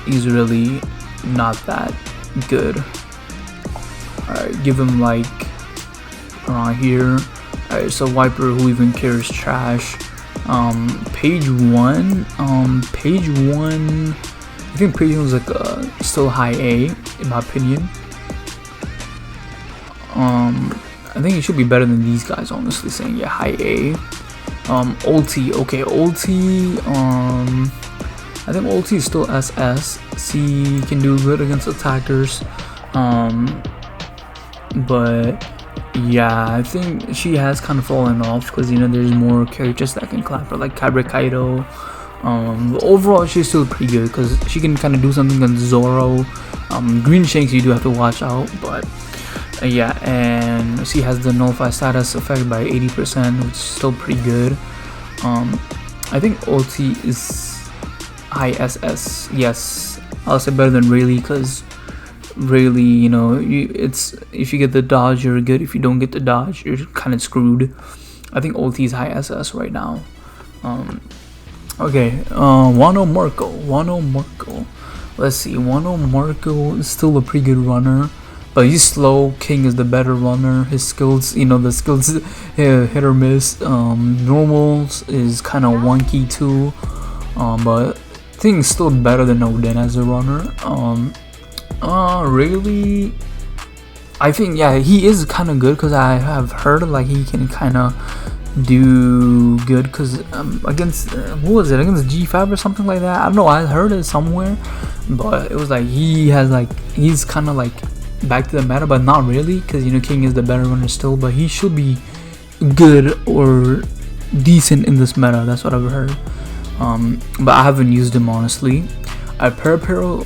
he's really not that good. Alright, give him like around here. Alright, so Wiper, who even cares, trash. Page 1. Page 1. I think page 1 was like still high A in my opinion. I think it should be better than these guys, honestly saying. Yeah, high A. Ulti, okay, Ulti, I think Ulti is still SS. C can do good against attackers. But yeah, I think she has kind of fallen off because, you know, there's more characters that can clap her, like Kabre Kaido. But overall, she's still pretty good because she can kind of do something on Zoro. Green Shanks, you do have to watch out, but yeah, and she has the nullify status effect by 80%, which is still pretty good. I think ulti is high SS. Yes, I'll say better than Rayleigh, because Rayleigh, you know, it's if you get the dodge, you're good. If you don't get the dodge, you're kind of screwed. I think ulti is high SS right now. Okay, Wano Marco. Let's see, Wano Marco is still a pretty good runner, but he's slow. King is the better runner. His skills, you know, the skills hit or miss. Normals is kind of wonky too, but I think it's still better than Oden as a runner. Rayleigh, I think, yeah, he is kind of good because I have heard like he can kind of do good because against what was it, against G5 or something like that. I don't know, I heard it somewhere, but it was like he's kind of like back to the meta, but not really, because, you know, King is the better runner still, but he should be good or decent in this meta. That's what I've heard, but I haven't used him honestly. Para,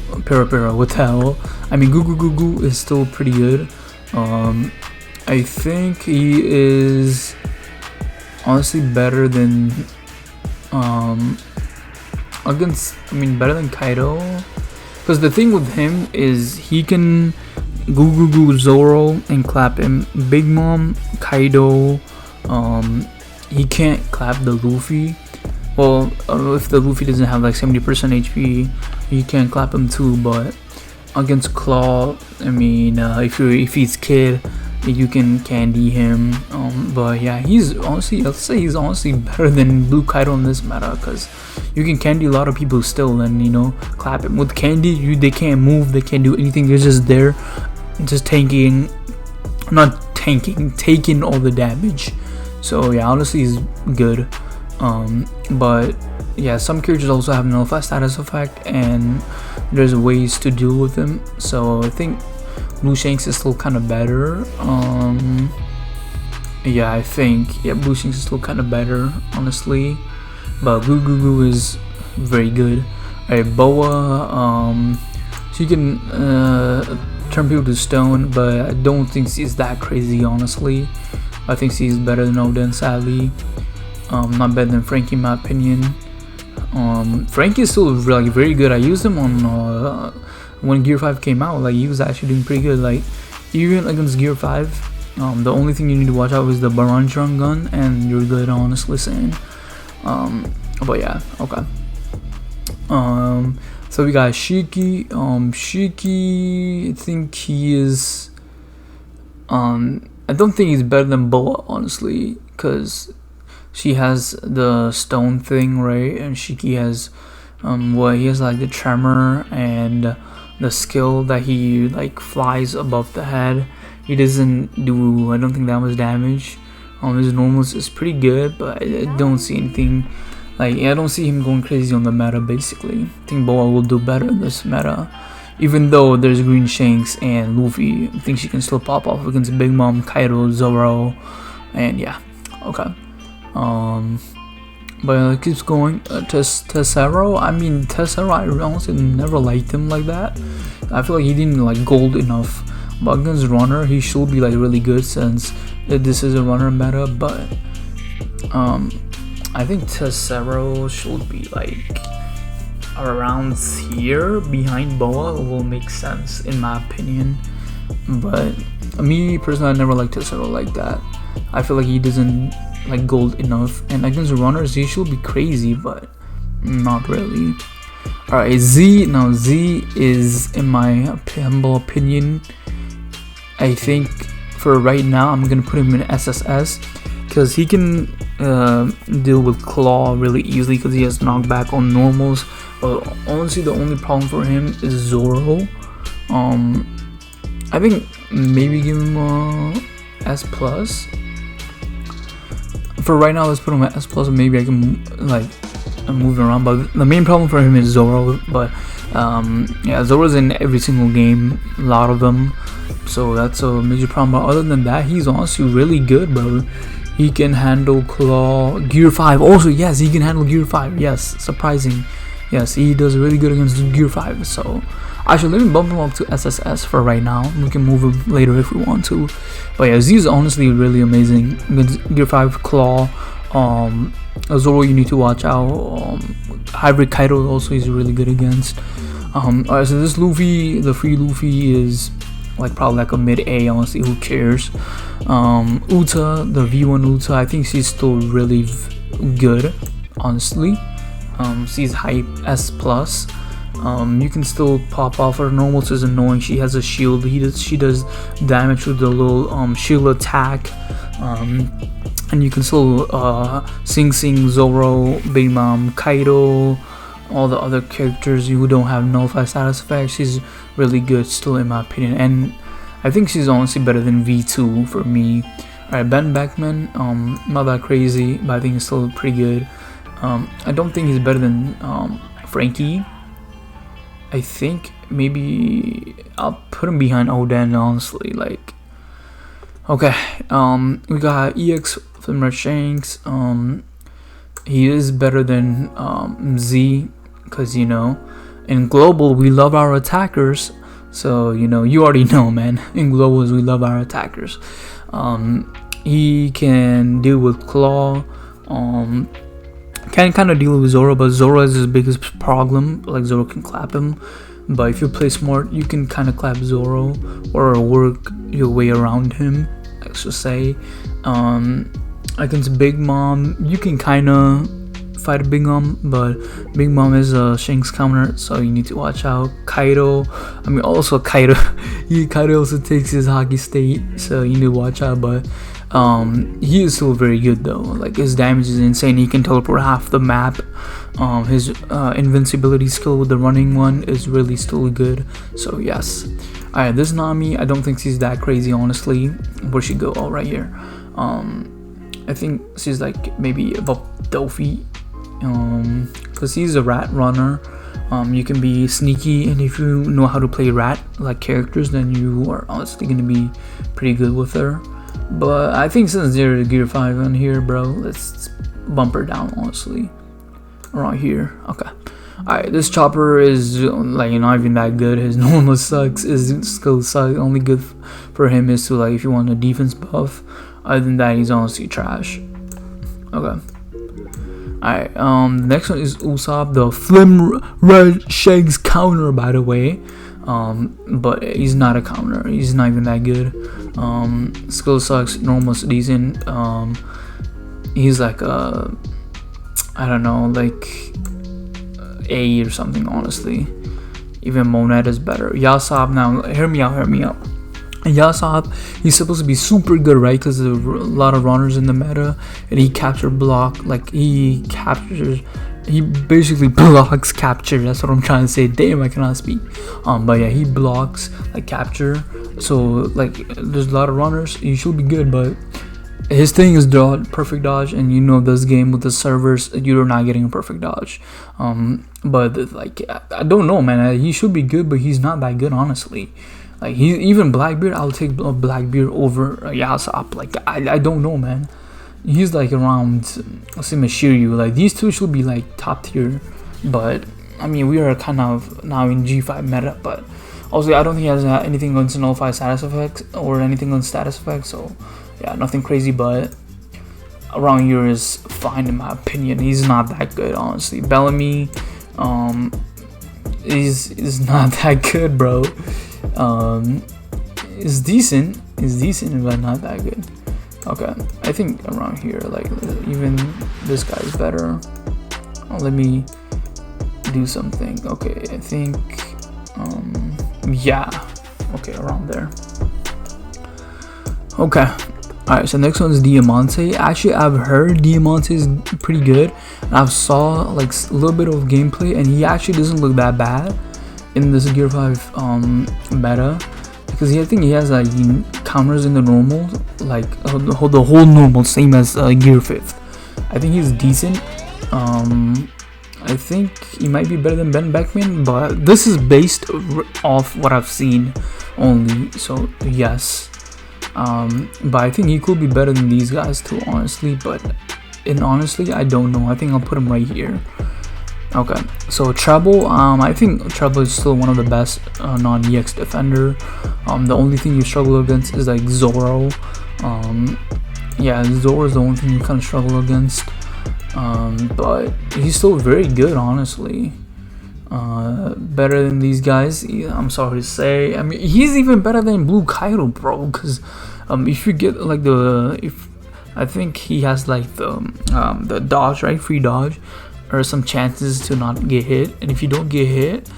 what the hell? I mean, Goo is still pretty good. I think he is honestly better than better than Kaido, because the thing with him is he can Goo Zoro and clap him. Big Mom, Kaido, he can't clap the Luffy. Well, if the Luffy doesn't have like 70% HP, you can clap him too. But against Claw, I mean, if he's Kid, you can candy him. But yeah, he's honestly, I'll say he's honestly better than Blue Kaido in this meta, because you can candy a lot of people still, and, you know, clap him. With candy, they can't move, they can't do anything. They're just there, just taking all the damage. So yeah, honestly, he's good. But yeah, some characters also have nullify status effect, and there's ways to deal with them. So I think Blue Shanks is still kind of better. Yeah, I think Blue Shanks is still kind of better, honestly. But Goo is very good. Alright, Boa, she can turn people to stone, but I don't think she's that crazy, honestly. I think she's better than Oden, sadly. Not better than Frankie in my opinion. Frankie is still like very good. I used him on when Gear 5 came out. Like, he was actually doing pretty good. Like, even against Gear 5, the only thing you need to watch out is the Baranjang gun, and you're good, honestly saying. But yeah, okay. So we got Shiki. Shiki, I think he is. I don't think he's better than Boa, honestly, because she has the stone thing, right? And Shiki has he has like the tremor and the skill that he like flies above the head. He doesn't do, I don't think, that much damage. His normals is pretty good, but I don't see anything like, I don't see him going crazy on the meta. Basically, I think Boa will do better in this meta. Even though there's Green Shanks and Luffy, I think she can still pop off against Big Mom, Kaido, Zoro, and yeah, okay. But it keeps going. Tesoro, I mean, Tesoro, I honestly never liked him like that. I feel like he didn't like gold enough. But against Runner, he should be like really good since this is a Runner meta. But I think Tesoro should be like around here behind Boa. Will make sense in my opinion. But me personally, I never liked Tesoro like that. I feel like he doesn't like gold enough, and against runners he should be crazy, but not really. Alright, Z. Now Z is, in my humble opinion, I think for right now I'm gonna put him in SSS because he can deal with Claw really easily because he has knockback on normals. But honestly, the only problem for him is Zoro. I think maybe give him S plus. For right now, let's put him at S plus. Maybe I can like move around. But the main problem for him is Zoro. But yeah, Zoro's in every single game, a lot of them. So that's a major problem. But other than that, he's honestly really good, bro. He can handle Claw, Gear 5. Also, yes, he can handle Gear 5. Yes, surprising. Yes, he does really good against Gear 5. So actually, let me bump him up to SSS for right now. We can move him later if we want to. But yeah, Z is honestly really amazing against Gear 5, Claw. Zoro, you need to watch out. Hybrid Kaido also is really good against. Alright, so this Luffy, the free Luffy, is like probably like a mid A. Honestly, who cares? Uta, the V1 Uta, I think she's still really good. Honestly, she's hype S plus. You can still pop off her normals is annoying. She has a shield. She does damage with the little shield attack. And you can still Sing Sing, Zoro, Big Mom, Kaido, all the other characters who don't have nullified status effects. She's really good still in my opinion, and I think she's honestly better than V2 for me. Alright, Ben Beckman, not that crazy, but I think he's still pretty good. I don't think he's better than Frankie. I think maybe I'll put him behind Oden, honestly. Like, okay, we got EX Flimmer Shanks. He is better than Z, because, you know, in global we love our attackers. So, you know, you already know, man. In globals we love our attackers. He can deal with Claw. Can kind of deal with Zoro, but Zoro is his biggest problem. Like, Zoro can clap him, but if you play smart, you can kind of clap Zoro or work your way around him, let's just say. Against Big Mom, you can kind of fight Big Mom, but Big Mom is a Shanks counter, so you need to watch out. Kaido, I mean, also Kaido, Kaido also takes his hockey state, so you need to watch out. But he is still very good though. Like, his damage is insane. He can teleport half the map. His invincibility skill with the running one is really still good. So yes. Alright, this Nami, I don't think she's that crazy, honestly. Where'd she go? Oh, right here. I think she's like maybe above Dofi, because he's a rat runner. You can be sneaky, and if you know how to play rat like characters, then you are honestly gonna be pretty good with her. But I think since there's Gear 5 on here, bro, let's bump her down, honestly. Around here. Okay. Alright, this Chopper is like not even that good. His normal sucks. His skill sucks. Only good for him is to, like, if you want a defense buff. Other than that, he's honestly trash. Okay. Alright, next one is Usopp, the Flim Red Shanks counter, by the way. But he's not a counter. He's not even that good. Skill sucks. Normal's decent. He's like a, I don't know, like A or something, honestly. Even Monet is better. Yasop, now hear me out. Yasop, he's supposed to be super good, right? Because there's a lot of runners in the meta, and he capture block, like he basically blocks capture. That's what I'm trying to say. Damn, I cannot speak. But yeah, he blocks like capture. So like, there's a lot of runners. He should be good, but his thing is perfect dodge, and you know this game with the servers, you're not getting a perfect dodge. But like, I don't know, man. He should be good, but he's not that good, honestly. Like, even Blackbeard, I'll take Blackbeard over Yasop. Like, I don't know, man. He's like around, let's say, Mashiryu. Like, these two should be like top tier. But I mean, we are kind of now in G5 meta. But also, I don't think he has anything against nullify status effects or anything on status effects. So yeah, nothing crazy. But around here is fine in my opinion. He's not that good, honestly. Bellamy, is not that good, bro. Is decent, but not that good. Okay, I think around here, like, even this guy's better. Let me do something. Okay, I think yeah, okay, around there. Okay, alright, so next one is Diamante. Actually, I've heard Diamante is pretty good. I've saw like a little bit of gameplay, and he actually doesn't look that bad in this Gear 5 meta, because I think he has like counters in the normal, like the whole normal, same as Gear 5th. I think he's decent. I think he might be better than Ben Beckman, but this is based off what I've seen only, so yes. But I think he could be better than these guys too, honestly. But honestly, I don't know. I think I'll put him right here. Okay, so Treble, I think Treble is still one of the best non-EX defender. The only thing you struggle against is like Zoro. Yeah, Zoro is the only thing you kind of struggle against. But he's still very good, honestly. Better than these guys, I'm sorry to say. I mean, he's even better than Blue Kaido, bro. Because if you get like I think he has like the dodge, right? Free dodge, or some chances to not get hit, and if you don't get hit,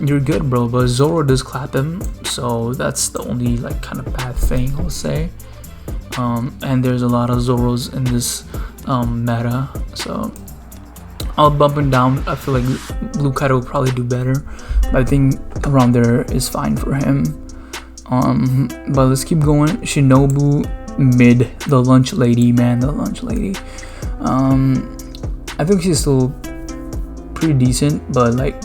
you're good, bro. But Zoro does clap him, so that's the only like kind of bad thing I'll say. And there's a lot of Zoros in this meta, so I'll bump him down. I feel like Blue Kaido will probably do better, but I think around there is fine for him. But let's keep going. Shinobu mid, the lunch lady, man, the lunch lady. I think she's still pretty decent, but like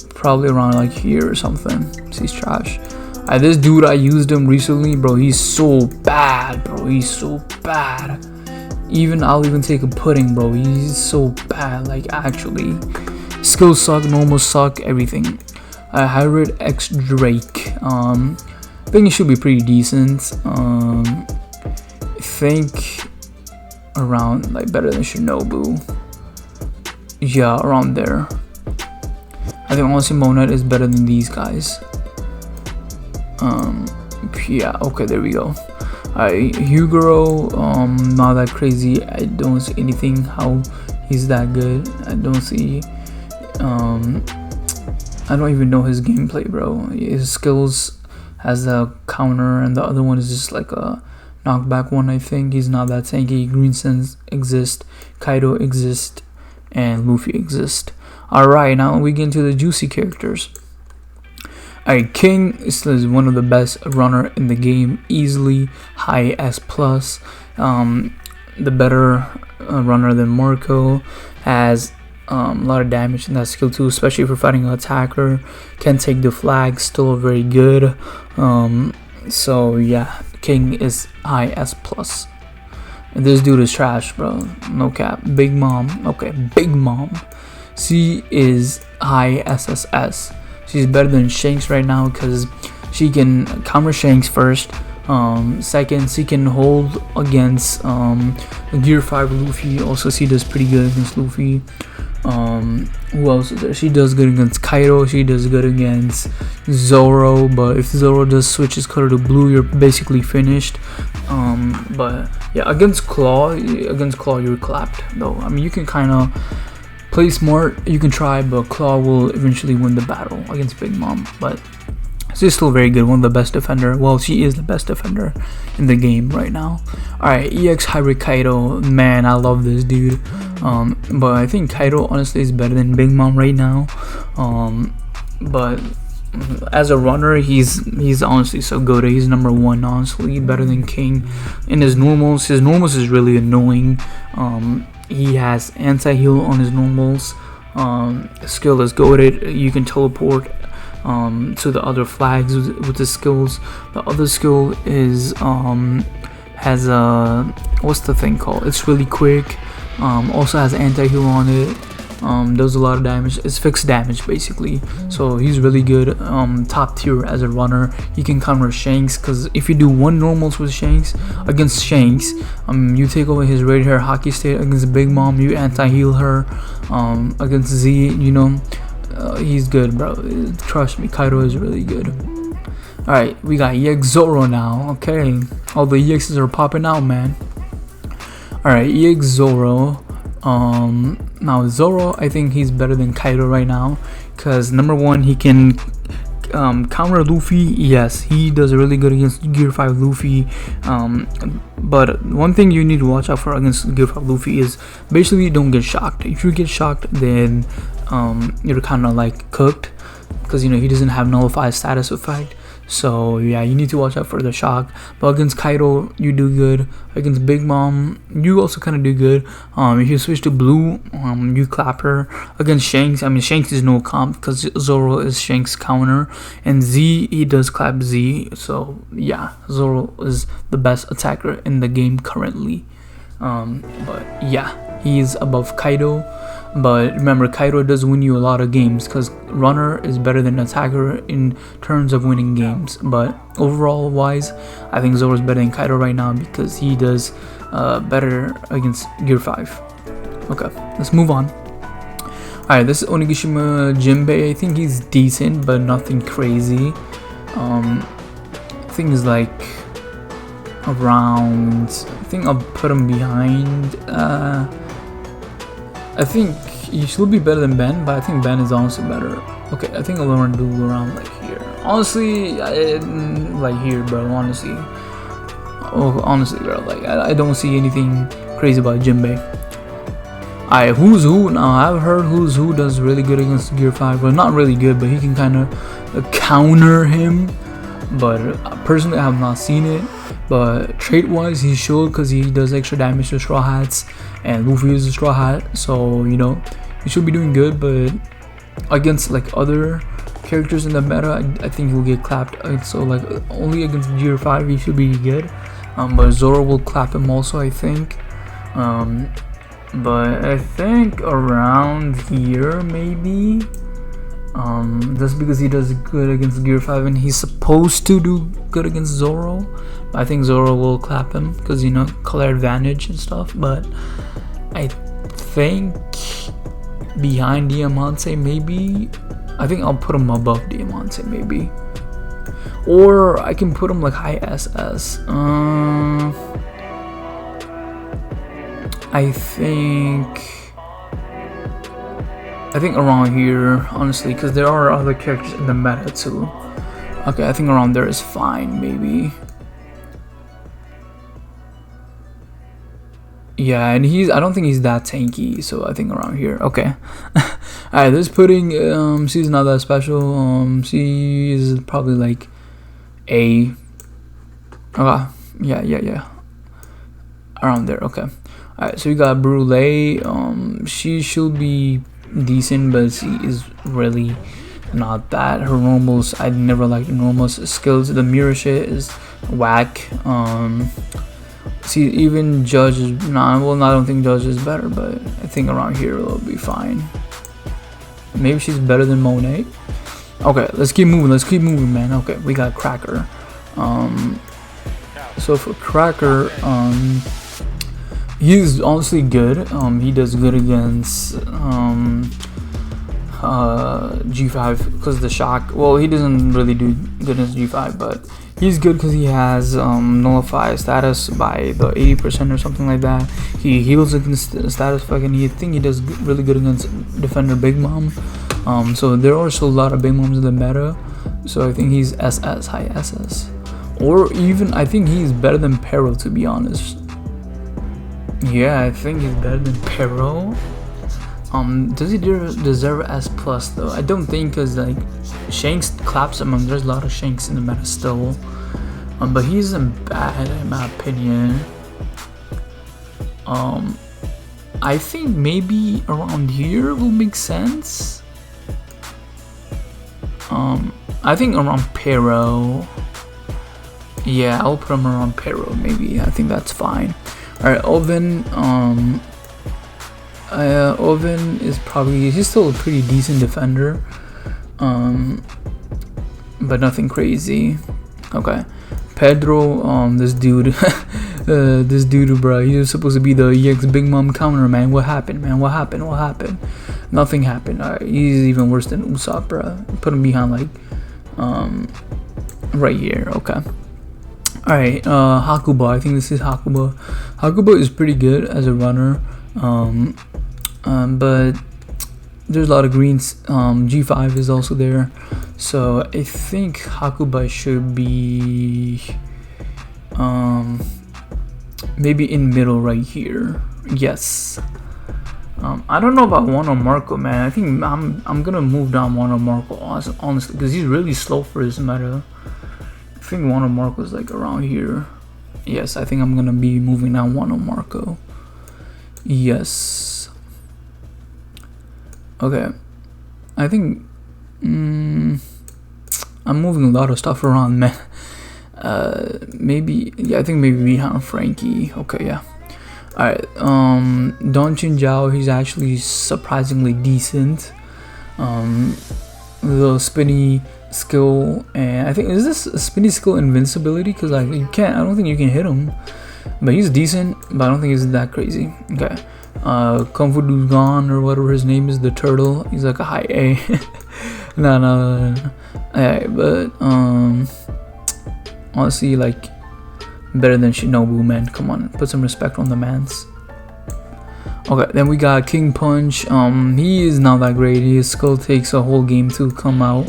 probably around like here or something. She's trash. This dude, I used him recently, bro. He's so bad, bro. He's so bad. I'll even take a pudding, bro. He's so bad, like actually. Skills suck, normal suck, everything. Hybrid X Drake. I think he should be pretty decent. I think around like better than Shinobu. Yeah, around there. I think honestly Monet is better than these guys. Yeah, okay, there we go. Huguro, not that crazy. I don't see anything how he's that good. I don't see I don't even know his gameplay, bro. His skills has a counter, and the other one is just like a knockback one. I think he's not that tanky. Green Sense exists, Kaido exists, and Luffy exists. Alright, now we get into the juicy characters. Alright, King is one of the best runner in the game, easily high S+. The better runner than Marco, has a lot of damage in that skill too, especially for fighting an attacker. Can take the flag, still very good. So yeah, King is high S+. And this dude is trash, bro. No cap. Big Mom. Okay, Big Mom. She is high SSS. She's better than Shanks right now because she can counter Shanks first. Second, she can hold against Gear 5 Luffy. Also, she does pretty good against Luffy. Who else is there? She does good against Kaido. She does good against Zoro. But if Zoro does switch his color to blue, you're basically finished. But yeah, against Claw, you're clapped though. I mean, you can kind of play smart, you can try, but Claw will eventually win the battle against Big Mom. But She's still very good, one of the best defender. Well, she is the best defender in the game right now. Alright, EX Hybrid Kaido. Man, I love this dude. But I think Kaido honestly is better than Big Mom right now. But as a runner, he's honestly so good. He's number one, honestly, better than King. In his normals is really annoying. He has anti-heal on his normals. Skill is goated. You can teleport to the other flags with the skills. The other skill is has a, what's the thing called? It's really quick. Also has anti-heal on it. Does a lot of damage. It's fixed damage basically. So he's really good. Top tier as a runner. He can counter Shanks, because if you do one normals with Shanks against Shanks, you take over his red hair hockey state. Against Big Mom, you anti-heal her. Against Z, you know, he's good, bro. Trust me, Kaido is really good. Alright, we got EX Zoro now. Okay, all the EXs are popping out, man. Alright, EX Zoro. Now Zoro, I think he's better than Kaido right now, because number one, he can counter Luffy. Yes, he does really good against Gear 5 Luffy. But one thing you need to watch out for against Gear 5 Luffy is basically don't get shocked. If you get shocked, then you're kind of like cooked, because you know he doesn't have nullify status effect. So yeah, you need to watch out for the shock. But against Kaido, you do good. Against Big Mom, you also kind of do good. If you switch to blue, you clap her. Against Shanks, I mean Shanks is no comp, because Zoro is Shanks counter, and Z, he does clap Z. So yeah, Zoro is the best attacker in the game currently. But yeah, he's above Kaido. But remember, Kaido does win you a lot of games, because runner is better than attacker in terms of winning games. But overall wise, I think Zoro is better than Kaido right now, because he does better against Gear 5. Okay, let's move on. Alright, this is Onigashima Jinbei. I think he's decent, but nothing crazy. I think he's like around, I think I'll put him behind. I think he should be better than Ben, but I think Ben is honestly better. Okay, I think I'll learn to do around like here. Honestly, like here, bro. Honestly, bro. Like I don't see anything crazy about Jinbei. Alright, Who's Who. Now I've heard Who's Who does really good against Gear 5. Well, not really good, but he can kind of counter him. But personally, I have not seen it. But trait wise, he should, because he does extra damage to Straw Hats, and Luffy is a Straw Hat, so you know he should be doing good. But against like other characters in the meta, I think he'll get clapped. So like only against Gear 5 he should be good. But Zoro will clap him also, I think. But I think around here maybe. Just because he does good against Gear 5 and he's supposed to do good against Zoro. I think Zoro will clap him, because you know, color advantage and stuff. But I think behind Diamante maybe. I think I'll put him above Diamante maybe, or I can put him like high SS. I think around here, honestly, because there are other characters in the meta too. Okay, I think around there is fine, maybe. Yeah, and I don't think he's that tanky, so I think around here. Okay. Alright, this pudding, she's not that special. She is probably like A. Okay, yeah. Around there, okay. Alright, so we got Brulee. She should be decent, but she is really not that. Her normals, I never liked the normals. Skills, the mirror shit is whack. See, even Judge is well, I don't think Judge is better, but I think around here it'll be fine. Maybe she's better than Monet. Okay, let's keep moving, man. Okay, we got Cracker. So for Cracker, he's honestly good. He does good against G5 because the shock. Well, he doesn't really do good against G5, but he's good because he has nullify status by the 80% or something like that. He heals against status effect, and I think he does really good against Defender Big Mom. So there are also a lot of Big Moms in the meta. So I think he's SS, high SS. Or even, I think he's better than Pero, to be honest. Yeah, I think he's better than Pero. Does he deserve S plus though? I don't think, cause like Shanks claps him. There's a lot of Shanks in the meta still. But he isn't bad in my opinion. I think maybe around here will make sense. I think around Pero. Yeah, I'll put him around Pero maybe. I think that's fine. Alright, Oven. Oven is probably, he's still a pretty decent defender. But nothing crazy. Okay. Pedro, this dude, bro, he was supposed to be the EX Big Mom counter, man. What happened, man? What happened? Nothing happened. He's even worse than Usopp, bro. Put him behind, like, right here. Okay. Alright, Hakuba. I think this is Hakuba. Hakuba is pretty good as a runner. But there's a lot of greens. G5 is also there. So I think Hakuba should be maybe in middle right here. Yes. I don't know about Wano Marco, man. I think I'm gonna move down Wano Marco honestly, because he's really slow for his meta. I think Wano Marco is like around here. Yes, I think I'm gonna be moving down Wano Marco. Yes. Okay. I think I'm moving a lot of stuff around, man. Maybe, yeah, I think maybe behind Frankie. Okay, yeah. Alright, Don Chinjiao, he's actually surprisingly decent. The spinny skill, and I think, is this a spinny skill invincibility? Because like I don't think you can hit him. But he's decent, but I don't think he's that crazy. Okay. Kung Fu Dugan or whatever his name is, the turtle. He's like a high A. no. Alright, but honestly, like, better than Shinobu, man. Come on, put some respect on the mans. Okay, then we got King Punch. He is not that great. His skill takes a whole game to come out,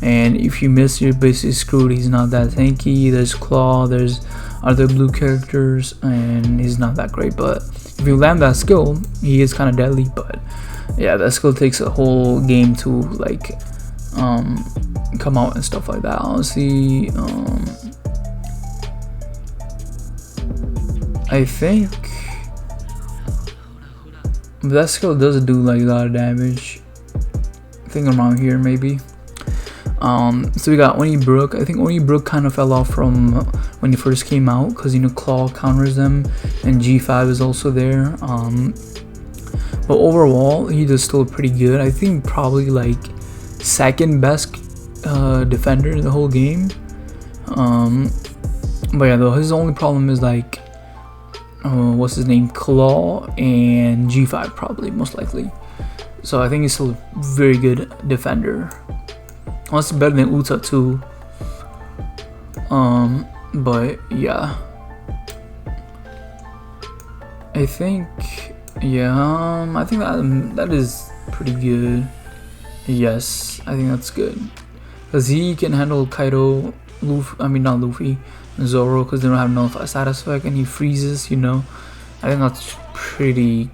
and if you miss, you're basically screwed. He's not that tanky. There's Claw, there's other blue characters, and he's not that great. But if you land that skill, he is kind of deadly. But yeah, that skill takes a whole game to like come out and stuff like that. Honestly, I think that skill does do like a lot of damage. I think around here maybe. So we got Oni Brook. I think Oni Brook kind of fell off from when he first came out, because you know Claw counters them, and G5 is also there. But overall, he does still pretty good. I think probably like second best defender in the whole game. But yeah, though his only problem is like what's his name, Claw and G5 probably most likely. So I think he's still a very good defender. Honestly, better than Uta too. But yeah, I think I think that is pretty good. Yes, I think that's good, because he can handle Kaido, Luffy, I mean not Luffy, Zoro, because they don't have no status effect, and he freezes, you know. I think that's pretty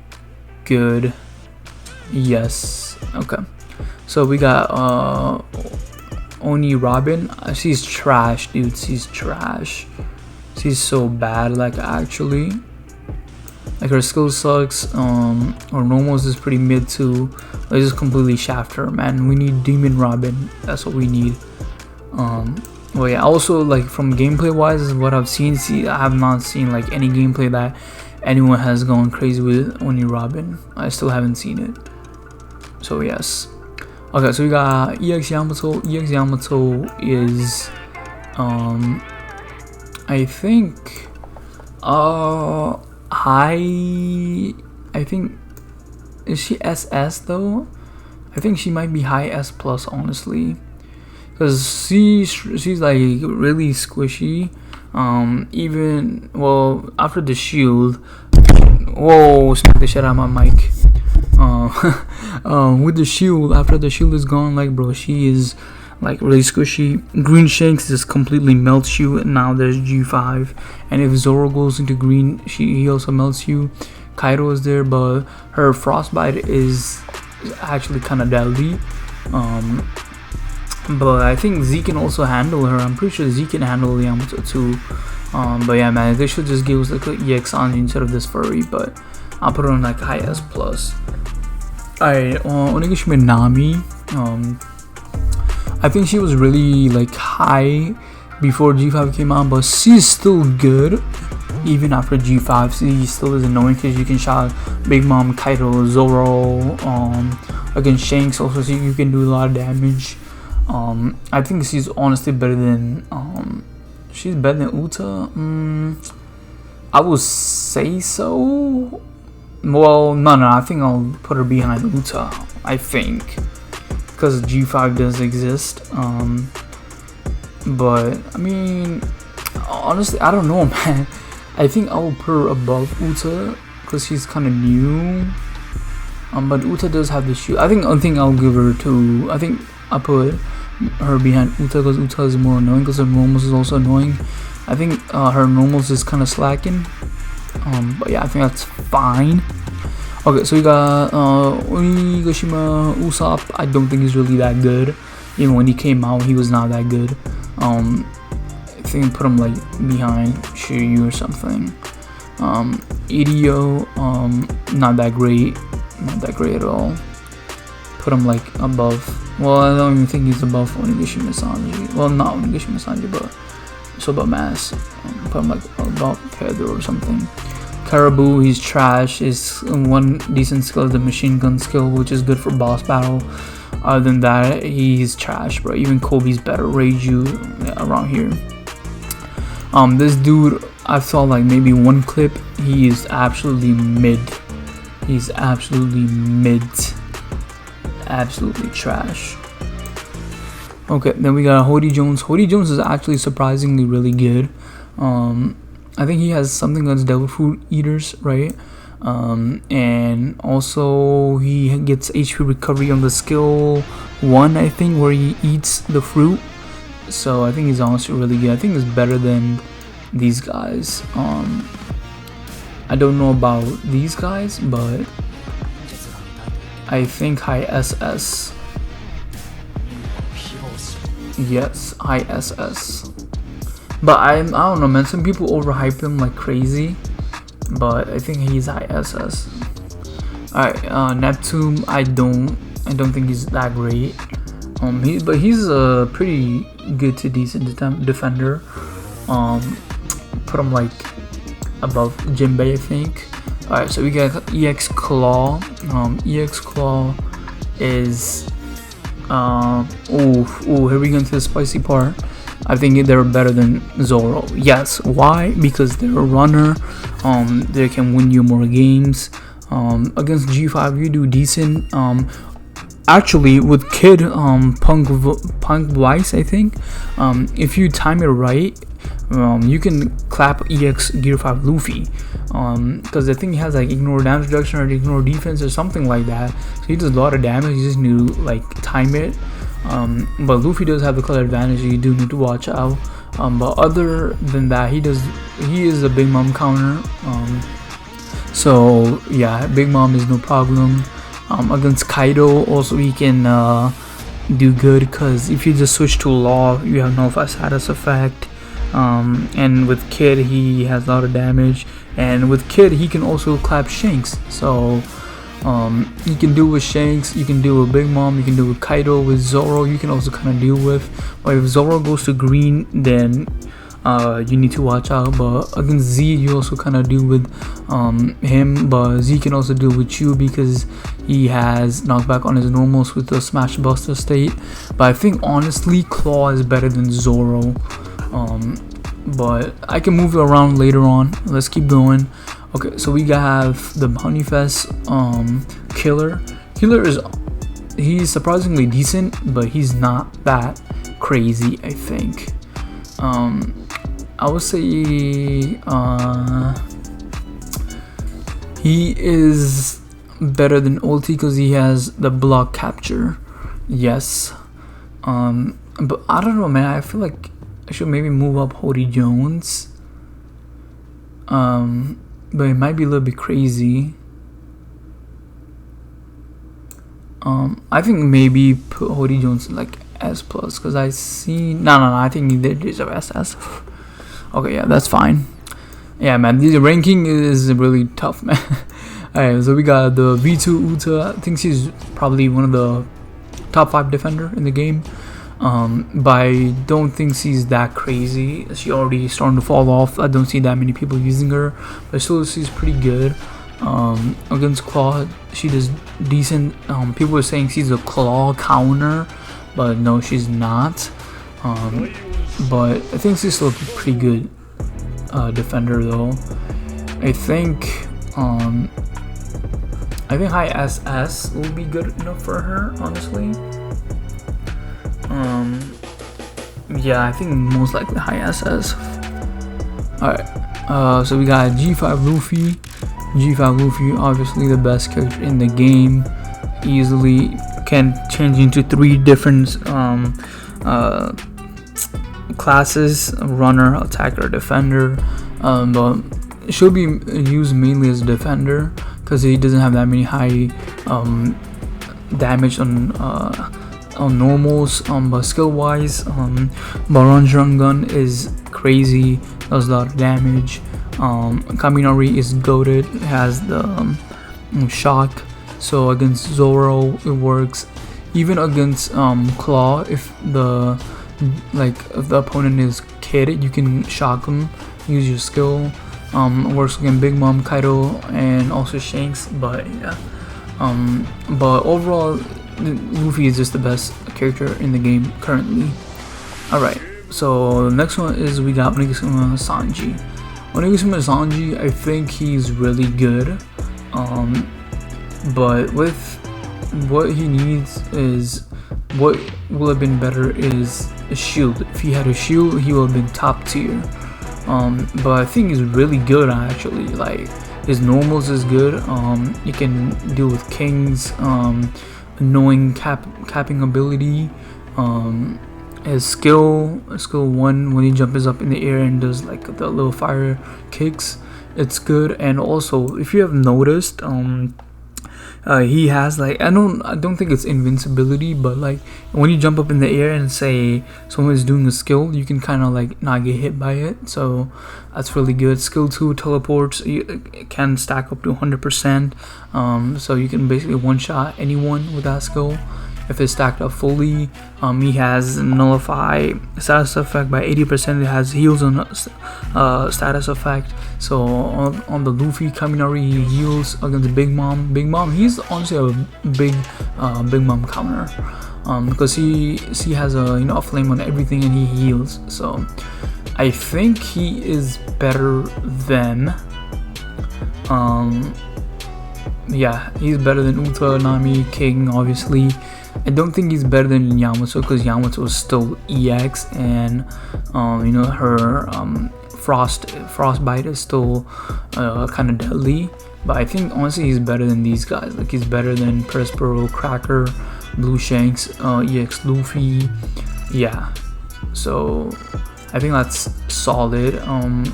good. Yes. Okay, so we got Oni Robin. She's trash, dude. She's trash. She's so bad, like, actually. Like, her skill sucks. Or Nomos is pretty mid too. Let's just completely shaft her, man. We need Demon Robin. That's what we need. Well, yeah, also, like, from gameplay wise, what I've seen, I have not seen like any gameplay that anyone has gone crazy with Oni Robin. I still haven't seen it. So yes. Okay, so we got EX Yamato. EX Yamato is I think high, I think, is she SS though? I think she might be high S plus, honestly, because she's like really squishy. Even, well, after the shield, whoa, smack the shit out of my mic. With the shield, after the shield is gone, like, bro, she is like really squishy. Green Shanks just completely melts you, and now there's G5. And if Zoro goes into green, he also melts you. Kaido is there, but her frostbite is actually kind of deadly. But I think Z can also handle her. I'm pretty sure Z can handle Yamato too. But yeah, man, they should just give us like an EX Sanji instead of this furry. But I'll put her on like high S plus. Alright, Onigashima Nami. I think she was really like high before G5 came out, but she's still good even after G5. She still is annoying because you can shout Big Mom, Kaido, Zoro, against Shanks also, so you can do a lot of damage. I think she's honestly better than she's better than Uta. I would say so. Well, no, I think I'll put her behind Uta, I think, because G5 does exist. But I mean, honestly, I don't know, man. I think I'll put her above Uta because she's kind of new. But Uta does have the shoe. I think I'll give her to. I think I'll put her behind Uta because Uta is more annoying because her normals is also annoying. I think her normals is kind of slacking. But yeah, I think that's fine. Okay, so we got Onigashima Usopp. I don't think he's really that good. Even when he came out, he was not that good. I think put him like behind Shiryu or something. Idio, not that great at all. Put him like above. Well, I don't even think he's above Onigashima Sanji. Well, not Onigashima Sanji, but Soba Mass. Put him like above Pedro or something. Caribou, he's trash. His one decent skill is the machine gun skill, which is good for boss battle. Other than that, he's trash, bro. Even Kobe's better. Reiju around here. This dude, I saw like maybe one clip. He is absolutely mid. He's absolutely mid. Absolutely trash. Okay, then we got Hody Jones. Hody Jones is actually surprisingly really good. I think he has something against devil fruit eaters, right? And also he gets HP recovery on the skill 1, I think, where he eats the fruit. So I think he's honestly really good. I think he's better than these guys. I don't know about these guys, but I think high SS. Yes, high SS. But I don't know, man. Some people overhype him like crazy, but I think he's high SS. Alright, Neptune. I don't think he's that great. But he's a pretty good to decent defender. Put him like above Jinbei, I think. Alright, so we got EX Claw. EX Claw is here we go into the spicy part. I think they're better than Zoro. Yes, why? Because they're a runner. They can win you more games. Against G5 you do decent. Actually with Kid Punk Vice, I think, if you time it right, you can clap EX Gear 5 Luffy, because I think he has like ignore damage reduction or ignore defense or something like that, so he does a lot of damage. You just need to like time it. But Luffy does have the color advantage, you do need to watch out. But other than that, he is a Big Mom counter. So yeah, Big Mom is no problem. Against Kaido also he can do good, because if you just switch to Law, you have no status effect. And with Kid he has a lot of damage, and with Kid he can also clap Shanks. So you can do with Shanks, you can do with Big Mom, you can do with Kaido. With Zoro you can also kind of deal with, but if Zoro goes to green, then you need to watch out. But against Z you also kind of deal with him, but Z can also deal with you because he has knockback on his normals with the Smash Buster state. But I think honestly Claw is better than Zoro. But I can move it around later on. Let's keep going. Okay, so we have the Bounty Fest Killer. He's surprisingly decent, but he's not that crazy, I think. I would say he is better than Ulti because he has the block capture. Yes. But I don't know, man. I feel like I should maybe move up Hody Jones. But it might be a little bit crazy. I think maybe put Hody Jones like S plus, because I see no, I think they deserve SS. Okay, yeah, that's fine. Yeah, man, this ranking is really tough, man. Alright, so we got the V2 Uta. I think she's probably one of the top 5 defender in the game. But I don't think she's that crazy. She already starting to fall off. I don't see that many people using her, but still she's pretty good. Against Claw, she does decent. People are saying she's a Claw counter, but no, she's not. But I think she's still a pretty good defender though. I think high SS will be good enough for her, honestly. Yeah, I think most likely high SS. Alright, so we got G5 Luffy. G5 Luffy, obviously the best character in the game. Easily can change into 3 different classes: runner, attacker, defender. But should be used mainly as a defender because he doesn't have that many high damage on normals. But skill wise, Baron's Run Gun is crazy, does a lot of damage. Kaminari is goated, has the shock, so against Zoro it works. Even against Claw, if the opponent is Kid, you can shock him, use your skill. Works against Big Mom, Kaido, and also Shanks. But yeah, but overall Luffy is just the best character in the game currently. Alright, so the next one is we got Onigashima Sanji. Onigashima Sanji, I think he's really good, but with what he needs is, what will have been better is a shield. If he had a shield, he would have been top tier. But I think he's really good actually. Like his normals is good. He can deal with kings, annoying capping ability. His skill 1, when he jumps up in the air and does like the little fire kicks, it's good. And also, if you have noticed, he has like, I don't think it's invincibility, but like when you jump up in the air and say someone is doing a skill, you can kind of like not get hit by it, so that's really good. Skill 2 teleports, it can stack up to 100%, so you can basically one shot anyone with that skill if it's stacked up fully. He has nullify status effect by 80%. It has heals on status effect. So on the Luffy Kaminari, he heals against Big Mom. He's honestly a big Mom counter, because he has a flame on everything and he heals. So I think he is better than yeah, he's better than Uta, Nami, King, obviously. I don't think he's better than Yamato, because Yamato is still EX, and her frostbite is still kind of deadly. But I think honestly he's better than these guys. Like he's better than Perspero, Cracker, Blue Shanks, EX Luffy. Yeah, so I think that's solid.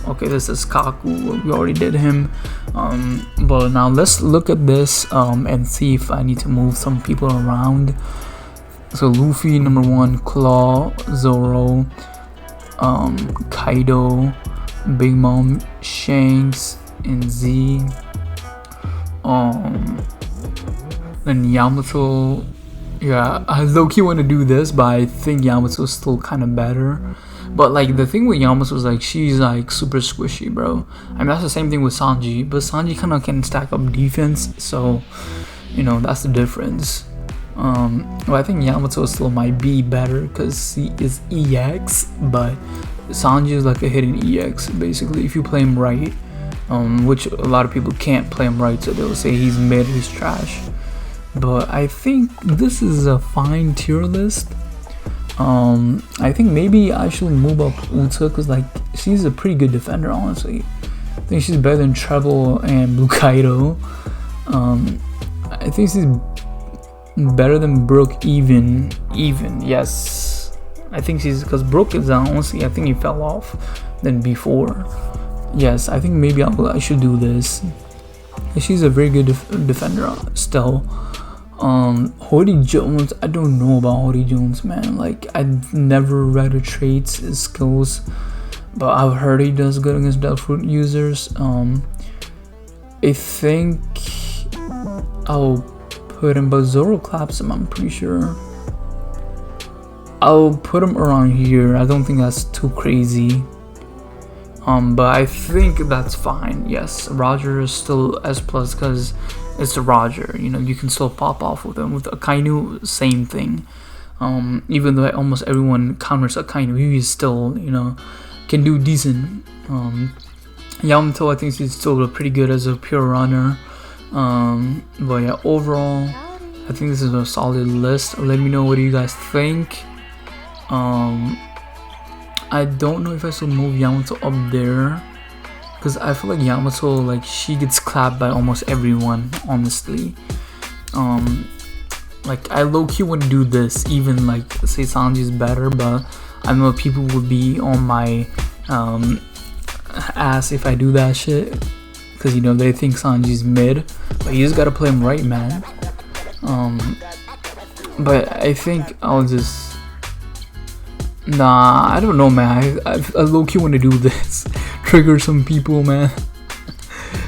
Okay, this is Kaku. We already did him. But now let's look at this and see if I need to move some people around. So Luffy number 1, Claw, Zoro, Kaido, Big Mom, Shanks, and Z. Then Yamato. Yeah, I low-key want to do this, but I think Yamato's still kind of better. But like the thing with Yamato is like she's like super squishy, bro. I mean that's the same thing with Sanji, but Sanji kind of can stack up defense, so that's the difference. Well, I think Yamato still might be better because he is EX, but Sanji is like a hidden EX basically if you play him right, which a lot of people can't play him right, so they'll say he's mid, he's trash. But I think this is a fine tier list. I think maybe I should move up Uta, because like she's a pretty good defender, honestly. I think she's better than Treble and Blue Kaido. I think she's better than Brook even. Yes, I think she's, because Brook is down. Honestly, I think he fell off than before. Yes, I think maybe I should do this. She's a very good defender still. Hody Jones, I don't know about Hody Jones, man. Like, I've never read her traits, his skills, but I've heard he does good against Delphoot users. I think I'll put him, but Zoro claps him, I'm pretty sure. I'll put him around here. I don't think that's too crazy. But I think that's fine. Yes, Roger is still S+ because it's a Roger. You know, you can still pop off with him. With Akainu, same thing. Even though almost everyone counters Akainu, he is still, you know, can do decent. Yamato, I think he's still pretty good as a pure runner. But yeah, overall, I think this is a solid list. Let me know what you guys think. I don't know if I should move Yamato up there, because I feel like Yamato, like, she gets clapped by almost everyone, honestly. Like, I low-key wouldn't do this, even like say Sanji's better, but I know people would be on my ass if I do that shit, because, you know, they think Sanji's mid, but you just gotta play him right, man. But I think I'll just, nah, I don't know, man. I low-key want to do this. Trigger some people, man.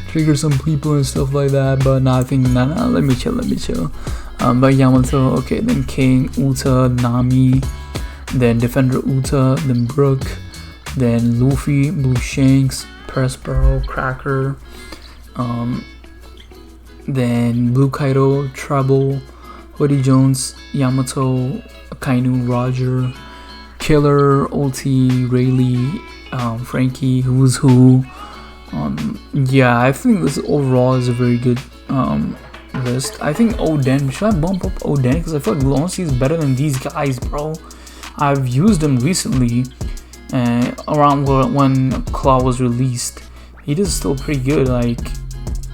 Trigger some people and stuff like that. But nah, I think, nah, let me chill. But Yamato, okay, then King, Uta, Nami, then Defender Uta, then Brook, then Luffy, Blue Shanks, Perospero, Cracker, then Blue Kaido, Trouble, Hody Jones, Yamato, Akainu, Roger, Killer, Ulti, Rayleigh, Frankie, Who's Who. Yeah, I think this overall is a very good list. I think Oden, should I bump up Oden? Because I feel like Loncy is better than these guys, bro. I've used him recently, around when Claw was released. He is still pretty good. Like,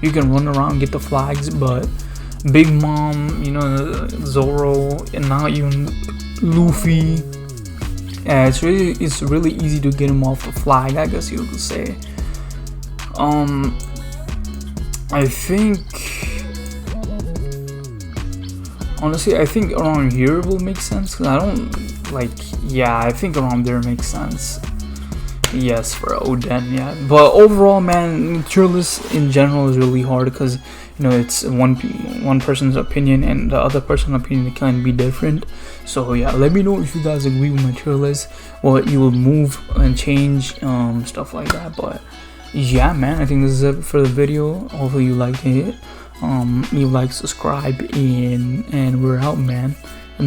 you can run around, get the flags, but Big Mom, you know, Zoro, and now even Luffy. Yeah, it's really easy to get him off the flag, I guess you could say. I think, honestly, I think around here will make sense, because I don't, like, yeah, I think around there makes sense. Yes, for Oden, yeah. But overall, man, tier list in general is really hard, because, you know, it's one person's opinion and the other person's opinion can be different. So yeah, let me know if you guys agree with my tier list, what you will move and change, stuff like that. But yeah, man, I think this is it for the video. Hopefully you liked it. You like, subscribe, and we're out, man.